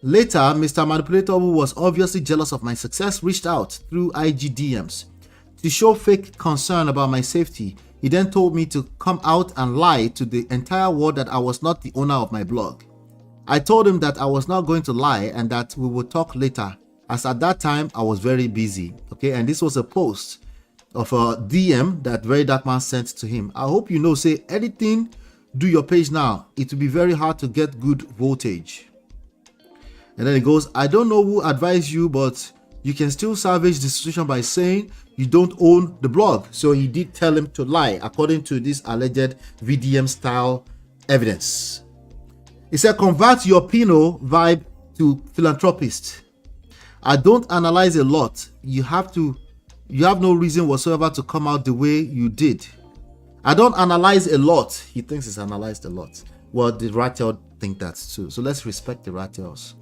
Later, Mr. Manipulator, who was obviously jealous of my success, reached out through IG DMs to show fake concern about my safety. He then told me to come out and lie to the entire world that I was not the owner of my blog. I told him that I was not going to lie and that we would talk later, as at that time I was very busy. Okay, and this was a post of a DM that VeryDarkMan sent to him. I hope you know, say anything, do your page now. It will be very hard to get good voltage. And then it goes, I don't know who advised you, but you can still salvage the situation by saying you don't own the blog. So he did tell him to lie, according to this alleged VDM style evidence. He said, convert your Pino vibe to philanthropist. I don't analyze a lot. You have no reason whatsoever to come out the way you did. I don't analyze a lot. He thinks he's analyzed a lot. Well, the Ratel think that too. So let's respect the Ratels.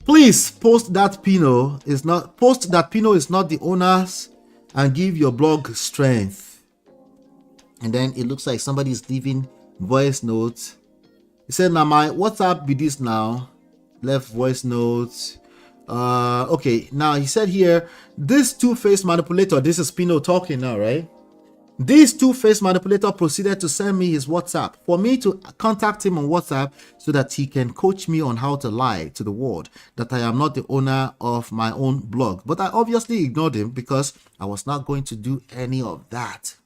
Please post that Pino is not the owner's and give your blog strength. And then it looks like somebody is leaving voice notes. He said, now my WhatsApp be this now. Left voice notes. Okay, now he said here, this two-faced manipulator, this is Pino talking now, right? This two-faced manipulator proceeded to send me his WhatsApp for me to contact him on WhatsApp so that he can coach me on how to lie to the world that I am not the owner of my own blog. But I obviously ignored him because I was not going to do any of that.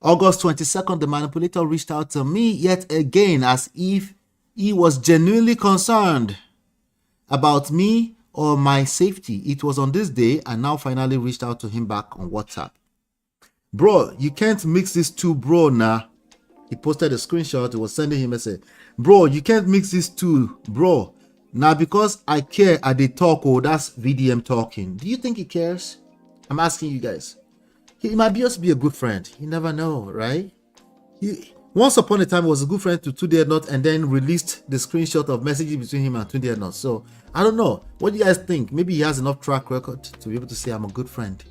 August 22nd, the manipulator reached out to me yet again as if he was genuinely concerned about me or my safety. It was on this day I now finally reached out to him back on WhatsApp. Bro, you can't mix these two, bro, nah. He posted a screenshot. He was sending him a message. Bro, you can't mix these two, bro. Now, because I care at the talk, oh, that's VDM talking. Do you think he cares? I'm asking you guys. He might just be a good friend. You never know, right? Once upon a time, he was a good friend to Tunde Not and then released the screenshot of messages between him and Tunde Not. So, I don't know. What do you guys think? Maybe he has enough track record to be able to say I'm a good friend.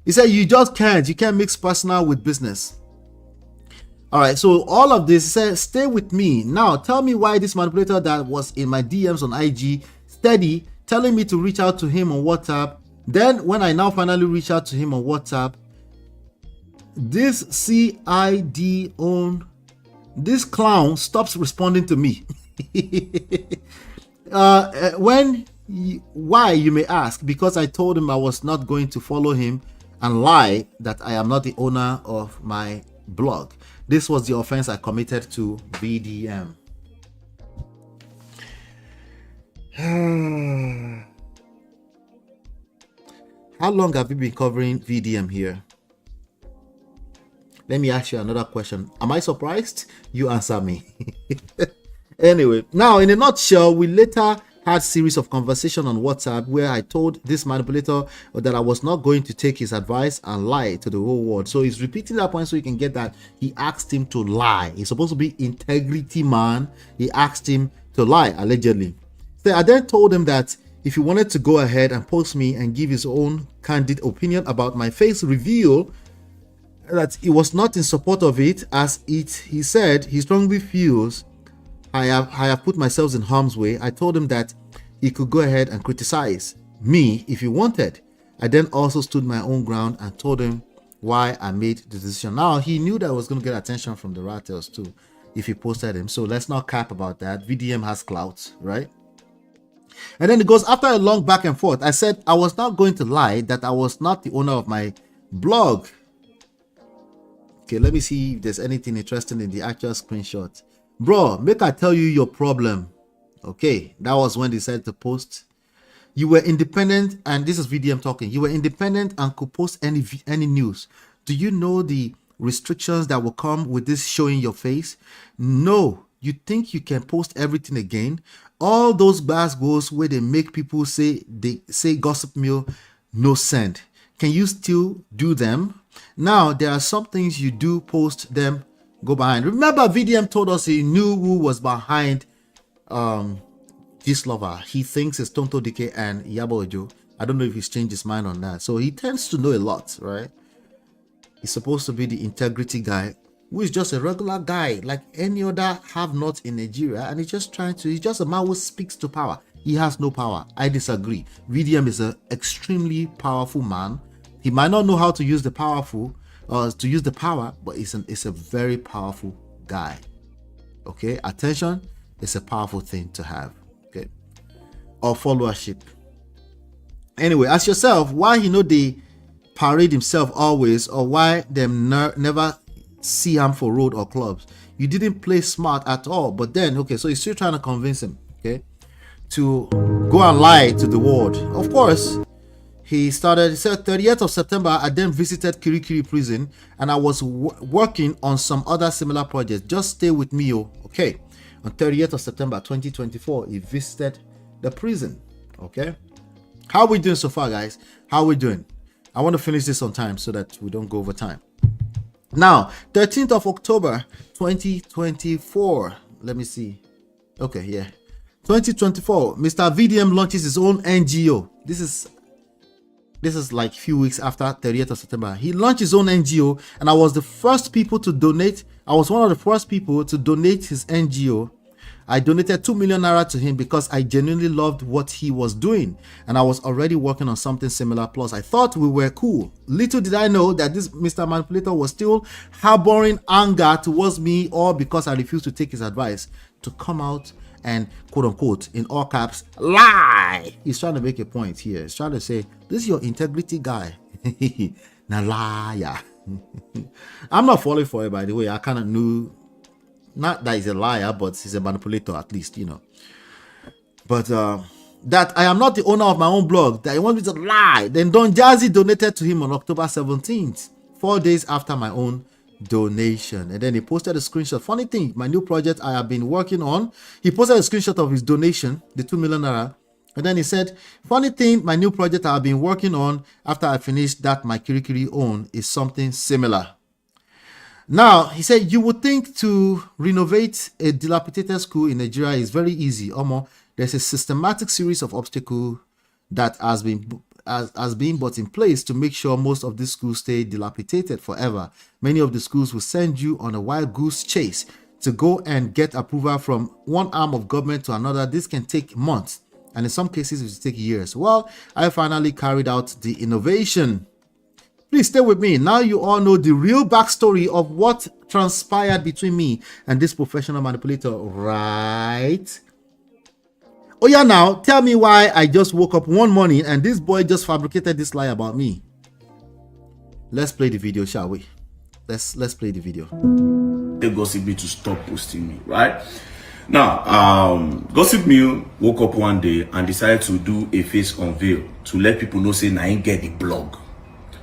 He said, you just can't. You can't mix personal with business. All right, so all of this, he said, stay with me. Now, tell me why this manipulator that was in my DMs on IG, steady, telling me to reach out to him on WhatsApp. Then, when I now finally reach out to him on WhatsApp, this this clown stops responding to me. Why, you may ask? Because I told him I was not going to follow him and lie that I am not the owner of my blog. This was the offense I committed to VDM. How long have you been covering VDM here? Let me ask you another question. Am I surprised? You answer me. Anyway, now in a nutshell, we later had series of conversation on WhatsApp where I told this manipulator that I was not going to take his advice and lie to the whole world. So he's repeating that point so you can get that. He asked him to lie. He's supposed to be integrity man. He asked him to lie, allegedly. So I then told him that if he wanted to go ahead and post me and give his own candid opinion about my face reveal, that he was not in support of it, as he said he strongly feels I have put myself in harm's way. I told him that he could go ahead and criticize me if he wanted. I then also stood my own ground and told him why I made the decision. Now, he knew that I was going to get attention from the Ratels too if he posted him. So let's not cap about that. VDM has clout, right? And then it goes, after a long back and forth, I said I was not going to lie that I was not the owner of my blog. Okay, let me see if there's anything interesting in the actual screenshot. Bro, make I tell you your problem. Okay, that was when they said to post. You were independent, and this is VDM talking. You were independent and could post any news. Do you know the restrictions that will come with this showing your face? No, you think you can post everything again? All those bars goes where they make people say GossipMill no send. Can you still do them? Now, there are some things you do post them, go behind. Remember, VDM told us he knew who was behind this lover. He thinks it's Tonto Dike and Yabo Ojo. I don't know if he's changed his mind on that. So he tends to know a lot, right? He's supposed to be the integrity guy, who is just a regular guy like any other have-not in Nigeria, and he's just a man who speaks to power. He has no power. I disagree. VDM is an extremely powerful man. He might not know how to use the power, but it's a very powerful guy. Okay, attention. It's a powerful thing to have. Okay. Or followership. Anyway, ask yourself why he know they parade himself always, or why them never see him for road or clubs. You didn't play smart at all. But then, okay, so you're still trying to convince him, okay, to go and lie to the world. Of course, he said 30th of September, I then visited Kirikiri prison and I was working on some other similar projects. Just stay with me, okay. On 30th of September 2024, he visited the prison, okay. How are we doing so far, guys? How are we doing? I want to finish this on time so that we don't go over time. Now, 13th of October 2024. Let me see. Okay, yeah. 2024, Mr. VDM launches his own NGO. This is like a few weeks after 30th of September. He launched his own NGO, and I was the first people to donate. I was one of the first people to donate his NGO. I donated 2 million naira to him because I genuinely loved what he was doing, and I was already working on something similar. Plus, I thought we were cool. Little did I know that this Mr. Manipulator was still harboring anger towards me, all because I refused to take his advice to come out and, quote unquote, in all caps, lie. He's trying to make a point here. He's trying to say, this is your integrity guy. Now liar. I'm not falling for it, by the way. I kind of knew, not that he's a liar, but he's a manipulator, at least, you know. But that I am not the owner of my own blog, that he wants me to lie. Then Don Jazzy donated to him on October 17th, 4 days after my own donation. And then he posted a screenshot. Funny thing, my new project I have been working on, he posted a screenshot of his donation, the 2 million naira. And then he said, funny thing, my new project I've been working on after I finished that my Kirikiri own is something similar. Now, he said, you would think to renovate a dilapidated school in Nigeria is very easy. There's a systematic series of obstacles that has been put in place to make sure most of these schools stay dilapidated forever. Many of the schools will send you on a wild goose chase to go and get approval from one arm of government to another. This can take months, and in some cases it will take years. Well, I finally carried out the innovation. Please stay with me. Now you all know the real backstory of what transpired between me and this professional manipulator, right? Oh yeah, now tell me why I just woke up one morning and this boy just fabricated this lie about me. Let's play the video, shall we? Let's play the video. They gossip me to stop posting me, right? Now, GossipMill woke up one day and decided to do a face unveil to let people know, say, I ain't get the blog.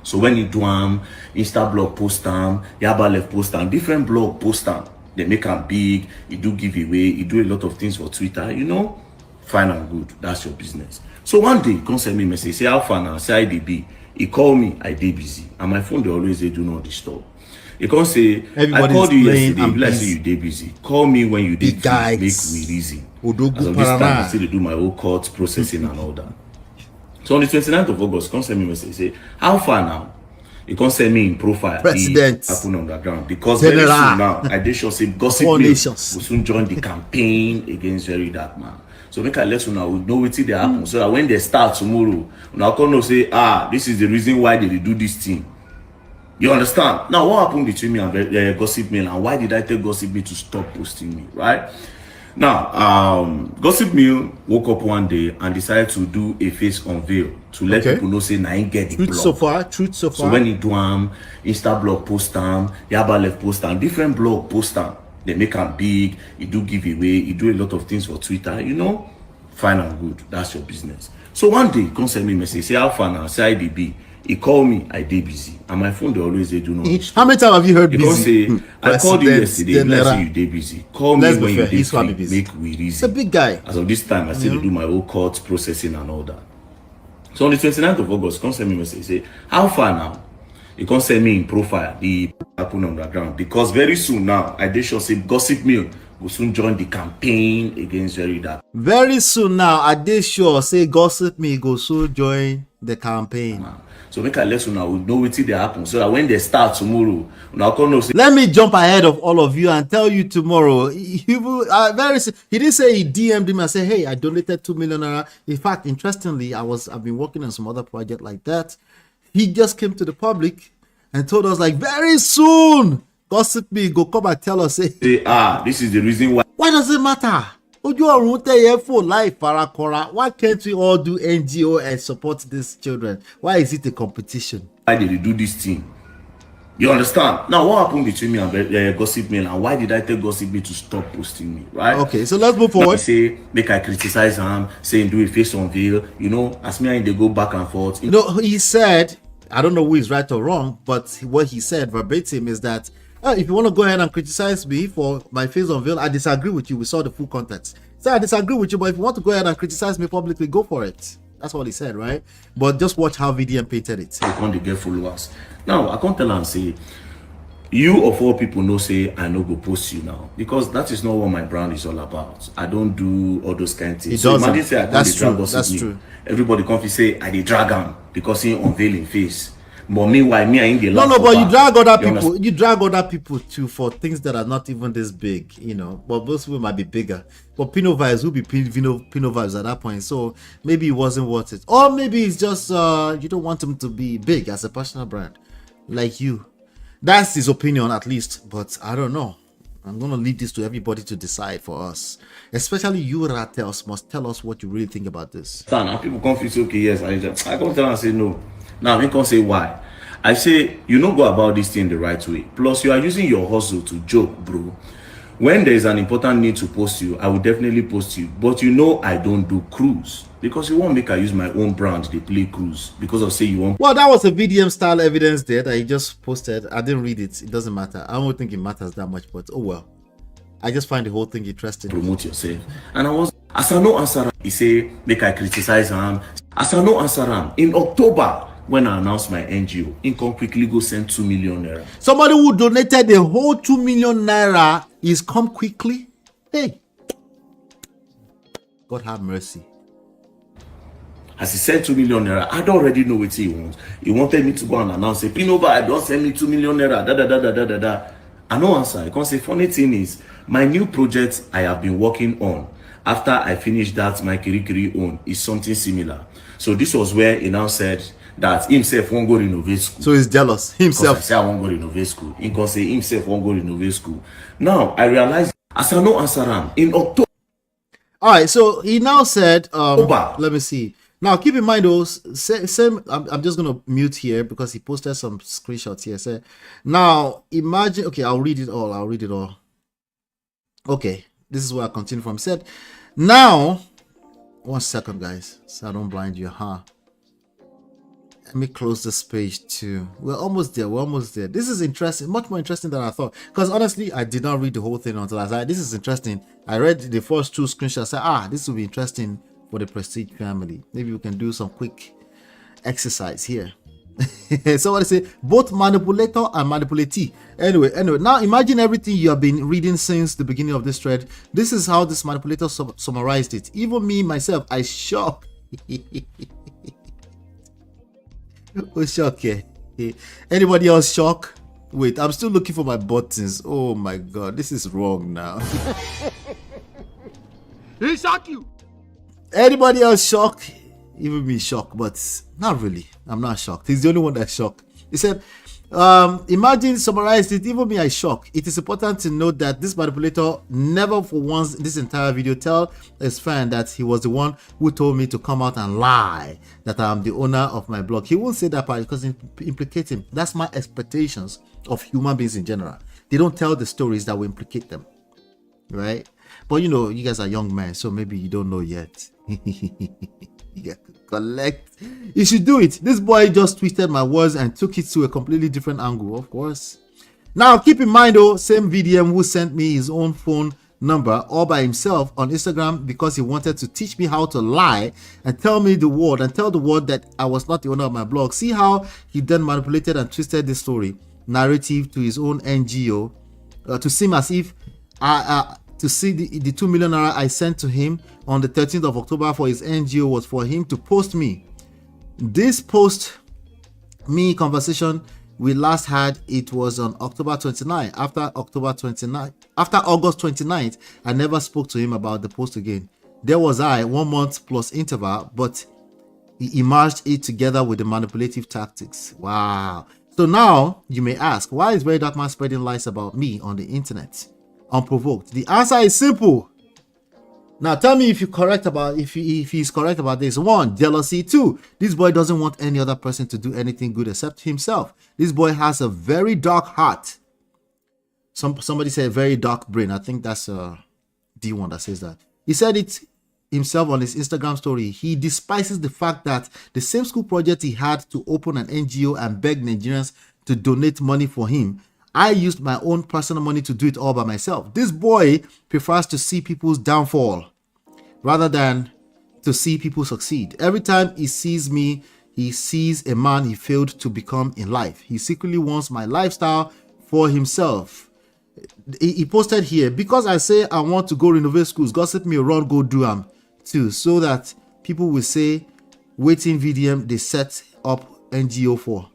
So when you do Insta blog post Yaba left post different blog post they make them big, you do giveaway, you do a lot of things for Twitter, you know, fine and good, that's your business. So one day, he come send me a message, say, how far now, say IDB. He call me, I dey busy, and my phone they always say, do not disturb. He come say, I called you yesterday, be like say you dey busy. Call me when you dey make me reason. As of this time, I still do my whole court processing and all that. So on the 29th of August, come send me a message, say, how far now? You can send me in profile. President. Happen on the ground. Because very soon now, I did sure say GossipMill will soon join the campaign against VeryDarkMan. So make I let you know, we know what they happen. So that when they start tomorrow, now come know say, this is the reason why they do this thing. You understand? Now, what happened between me and GossipMill, and why did I tell GossipMill to stop posting me, right? Now, GossipMill woke up one day and decided to do a face unveil to let people know, say, I ain't get the blog. Truth so far. So when you do Insta blog post Yaba left post different blog post they make them big, you do giveaway, you do a lot of things for Twitter, you know, fine and good, that's your business. So one day, he come send me a message, say, how far now, say IDB. He called me, I dey busy, and my phone they always say, do not disturb. How many times have you heard busy? Say, I called you yesterday, let's say you dey busy. Call me when you dey free, make we reason. It's a big guy. As of this time, I still do my whole court processing and all that. So on the 29th of August, come send me a message, say, how far now? You can send me in profile, the happen on the ground. Because very soon now, I did sure say GossipMill will soon join the campaign against VeryDarkMan. Very soon now, I did sure say GossipMill go soon join the campaign. So make I let you know, we know what they happen. So that when they start tomorrow, let me jump ahead of all of you and tell you tomorrow. He didn't say he DM'd him and say, hey, I donated 2 million naira. In fact, interestingly, I've been working on some other project like that. He just came to the public and told us, like, very soon, GossipMill go come and tell us, say, this is the reason why. Why does it matter? for life, Farakora. Why can't we all do NGO and support these children? Why is it a competition? Why did they do this thing? You understand? Now, what happened between me and GossipMill, and why did I tell GossipMill to stop posting me, right? Okay, so let's move forward. Now, say, make I criticize him, saying do a face unveil, you know, as me and they go back and forth. You know, he said, I don't know who is right or wrong, but what he said verbatim is that if you want to go ahead and criticize me for my face unveil, I disagree with you. We saw the full context. So I disagree with you, but if you want to go ahead and criticize me publicly, go for it. That's what he said, right? But just watch how VDM painted it. They can't get followers. Now, I can't tell and say, you of all people know, say, I no go post you now. Because that is not what my brand is all about. I don't do all those kind of things. So imagine say I that's true. That's true. Everybody come say, I dey drag him because he unveiling face. But meanwhile, me, I ain't the No, but you drag other people. You drag other people too for things that are not even this big, you know. But those people might be bigger. But Pino vibes will be Pino vibes at that point. So maybe it wasn't worth it, or maybe it's just you don't want him to be big as a personal brand, like you. That's his opinion, at least. But I don't know. I'm gonna leave this to everybody to decide for us. Especially you, Ratels, must tell us what you really think about this. Now people confuse. Okay, yes, I come tell and say no. Now I can't say why. I say you don't go about this thing the right way. Plus, you are using your hustle to joke, bro. When there is an important need to post you, I will definitely post you. But you know I don't do cruise because you won't make I use my own brand. They play cruise because of say you want. Well, that was a VDM style evidence there that he just posted. I didn't read it. It doesn't matter. I don't think it matters that much. But oh well. I just find the whole thing interesting. Promote yourself. And I was, as I know answer, he say, make I criticize him. As I know answer him, in October, when I announced my NGO, he can quickly go send 2 million naira. Somebody who donated the whole 2 million naira is come quickly. Hey, God have mercy. As he sent 2 million naira, I don't already know what he wants. He wanted me to go and announce, say, Pino, I don't send me 2 million naira. Da. I no answer. I can't say. Funny thing is, my new project I have been working on after I finished that my Kirikiri own is something similar. So this was where he now said that himself won't go to innovate school. So he's jealous himself. I say I won't go to innovate school. He can say himself won't go to innovate school. Now I realize as I know answer him in October. All right, so he now said, let me see. Now keep in mind those same. I'm just gonna mute here because he posted some screenshots here. So now imagine. Okay, I'll read it all. Okay, this is where I continue from. He said, now 1 second, guys, so I don't blind you. Let me close this page too. We're almost there. This is interesting, much more interesting than I thought. Because honestly, I did not read the whole thing until I said, this is interesting. I read the first 2 screenshots. I said, this will be interesting for the Prestige family. Maybe we can do some quick exercise here. Somebody say both manipulator and manipulatee. Anyway, now imagine everything you have been reading since the beginning of this thread. This is how this manipulator summarized it. Even me myself, I shocked. Oh, shock. Anybody else shocked? Wait, I'm still looking for my buttons. Oh my god, this is wrong now. He shock you. Anybody else shocked? Even me shocked, but not really. I'm not shocked. He's the only one that's shocked. He said, imagine summarized it. Even me, I shocked. It is important to note that this manipulator never for once in this entire video tell his friend that he was the one who told me to come out and lie that I'm the owner of my blog. He won't say that part because it implicates him. That's my expectations of human beings in general. They don't tell the stories that will implicate them, right? But you know, you guys are young men, so maybe you don't know yet. Yeah, collect. You should do it. This boy just twisted my words and took it to a completely different angle, of course. Now, keep in mind though, same VDM who sent me his own phone number all by himself on Instagram because he wanted to teach me how to lie and tell me the word and tell the world that I was not the owner of my blog. See how he then manipulated and twisted this story narrative to his own NGO to seem as if to see the 2 million naira I sent to him on the 13th of October for his NGO was for him to post me. This post me conversation we last had, it was on October 29. After August 29th, I never spoke to him about the post again. There was 1 month plus interval, but he emerged it together with the manipulative tactics. Wow. So now you may ask, why is VeryDarkMan spreading lies about me on the internet unprovoked? The answer is simple. Now tell me if you're correct about if he's correct about this. 1, jealousy. 2, this boy doesn't want any other person to do anything good except himself. This boy has a very dark heart. Somebody said very dark brain. I think that's D1 that says that. He said it himself on his Instagram story. He despises the fact that the same school project he had to open an NGO and beg Nigerians to donate money for him, I used my own personal money to do it all by myself. This boy prefers to see people's downfall rather than to see people succeed. Every time he sees me, he sees a man he failed to become in life. He secretly wants my lifestyle for himself. He posted here, because I say I want to go renovate schools, GossipMill run go do am too, so that people will say, waiting VDM they set up NGO for.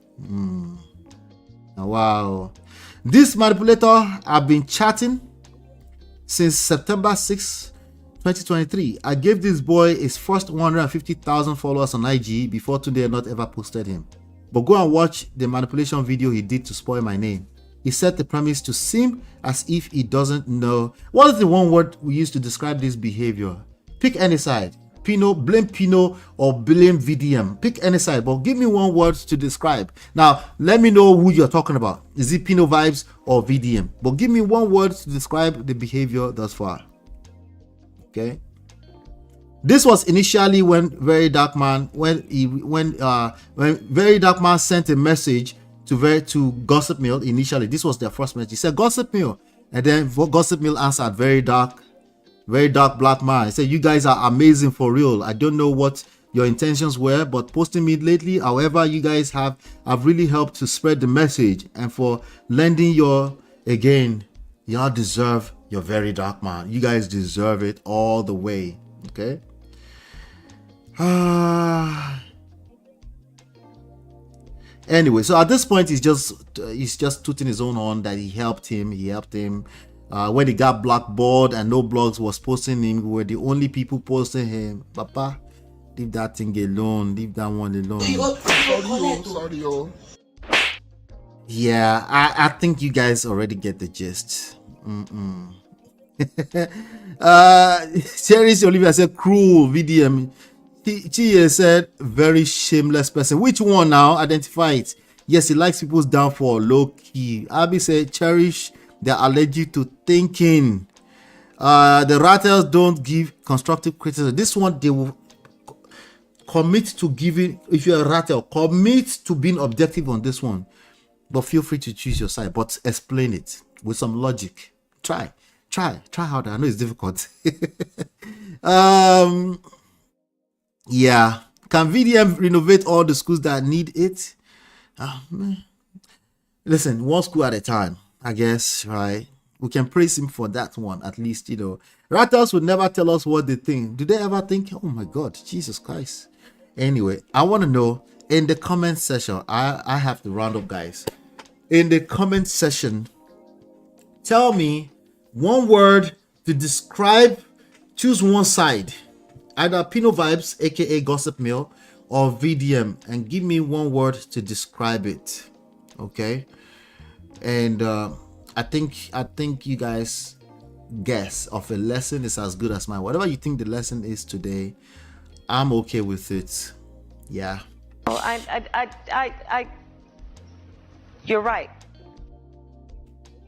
Wow. This manipulator have been chatting since September 6, 2023. I gave this boy his first 150,000 followers on IG before today not ever posted him. But go and watch the manipulation video he did to spoil my name. He set the premise to seem as if he doesn't know. What is the one word we use to describe this behavior? Pick any side. Pino, blame Pino or blame VDM. Pick any side, but give me one word to describe. Now, let me know who you're talking about. Is it Pino vibes or VDM? But give me one word to describe the behavior thus far. Okay. This was initially when VeryDarkMan, when VeryDarkMan sent a message to GossipMill initially. This was their first message. He said GossipMill, and then GossipMill answered very dark black man. He said, you guys are amazing for real. I don't know what your intentions were, but posting me lately, however, you guys have really helped to spread the message, and for lending y'all deserve your very dark man. You guys deserve it all the way. Okay. Anyway, so at this point, he's just tooting his own horn that he helped him. When he got blackboard and no blogs was posting him, we were the only people posting him. Papa, leave that thing alone. Leave that one alone. Sorry. Yeah, I think you guys already get the gist. Cherish Olivia said cruel VDM. She said very shameless person. Which one now? Identify it. Yes, he likes people's downfall. Low key. Abby said cherish. They're allergic to thinking. The Rattles don't give constructive criticism. This one they will commit to giving. If you're a Rattle, commit to being objective on this one. But feel free to choose your side. But explain it with some logic. Try harder. I know it's difficult. Yeah. Can VDM renovate all the schools that need it? Listen, one school at a time, I guess, right? We can praise him for that one, at least, you know. Rattles would never tell us what they think. Do they ever think, oh my God, Jesus Christ? Anyway, I want to know in the comment section. I have to round up, guys. In the comment section, tell me one word to describe, choose one side. Either Pino Vibes, aka GossipMill, or VDM, and give me one word to describe it. Okay, and I think you guys guess of a lesson is as good as mine. Whatever you think the lesson is today, I'm okay with it. Yeah. Oh, you're right.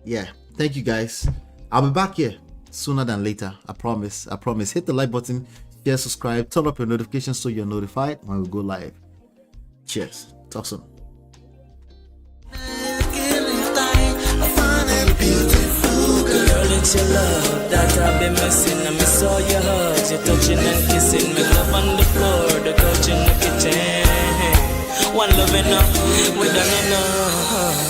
Yeah. Thank you, guys. I'll be back here sooner than later. I promise. Hit the like button. Yeah, subscribe, turn up your notifications so you're notified when we go live. Cheers. Talk soon. It's your love that I've been missing. I miss all your hugs, your touching and kissing. Me love on the floor, the couch in the kitchen. One love enough, we done enough.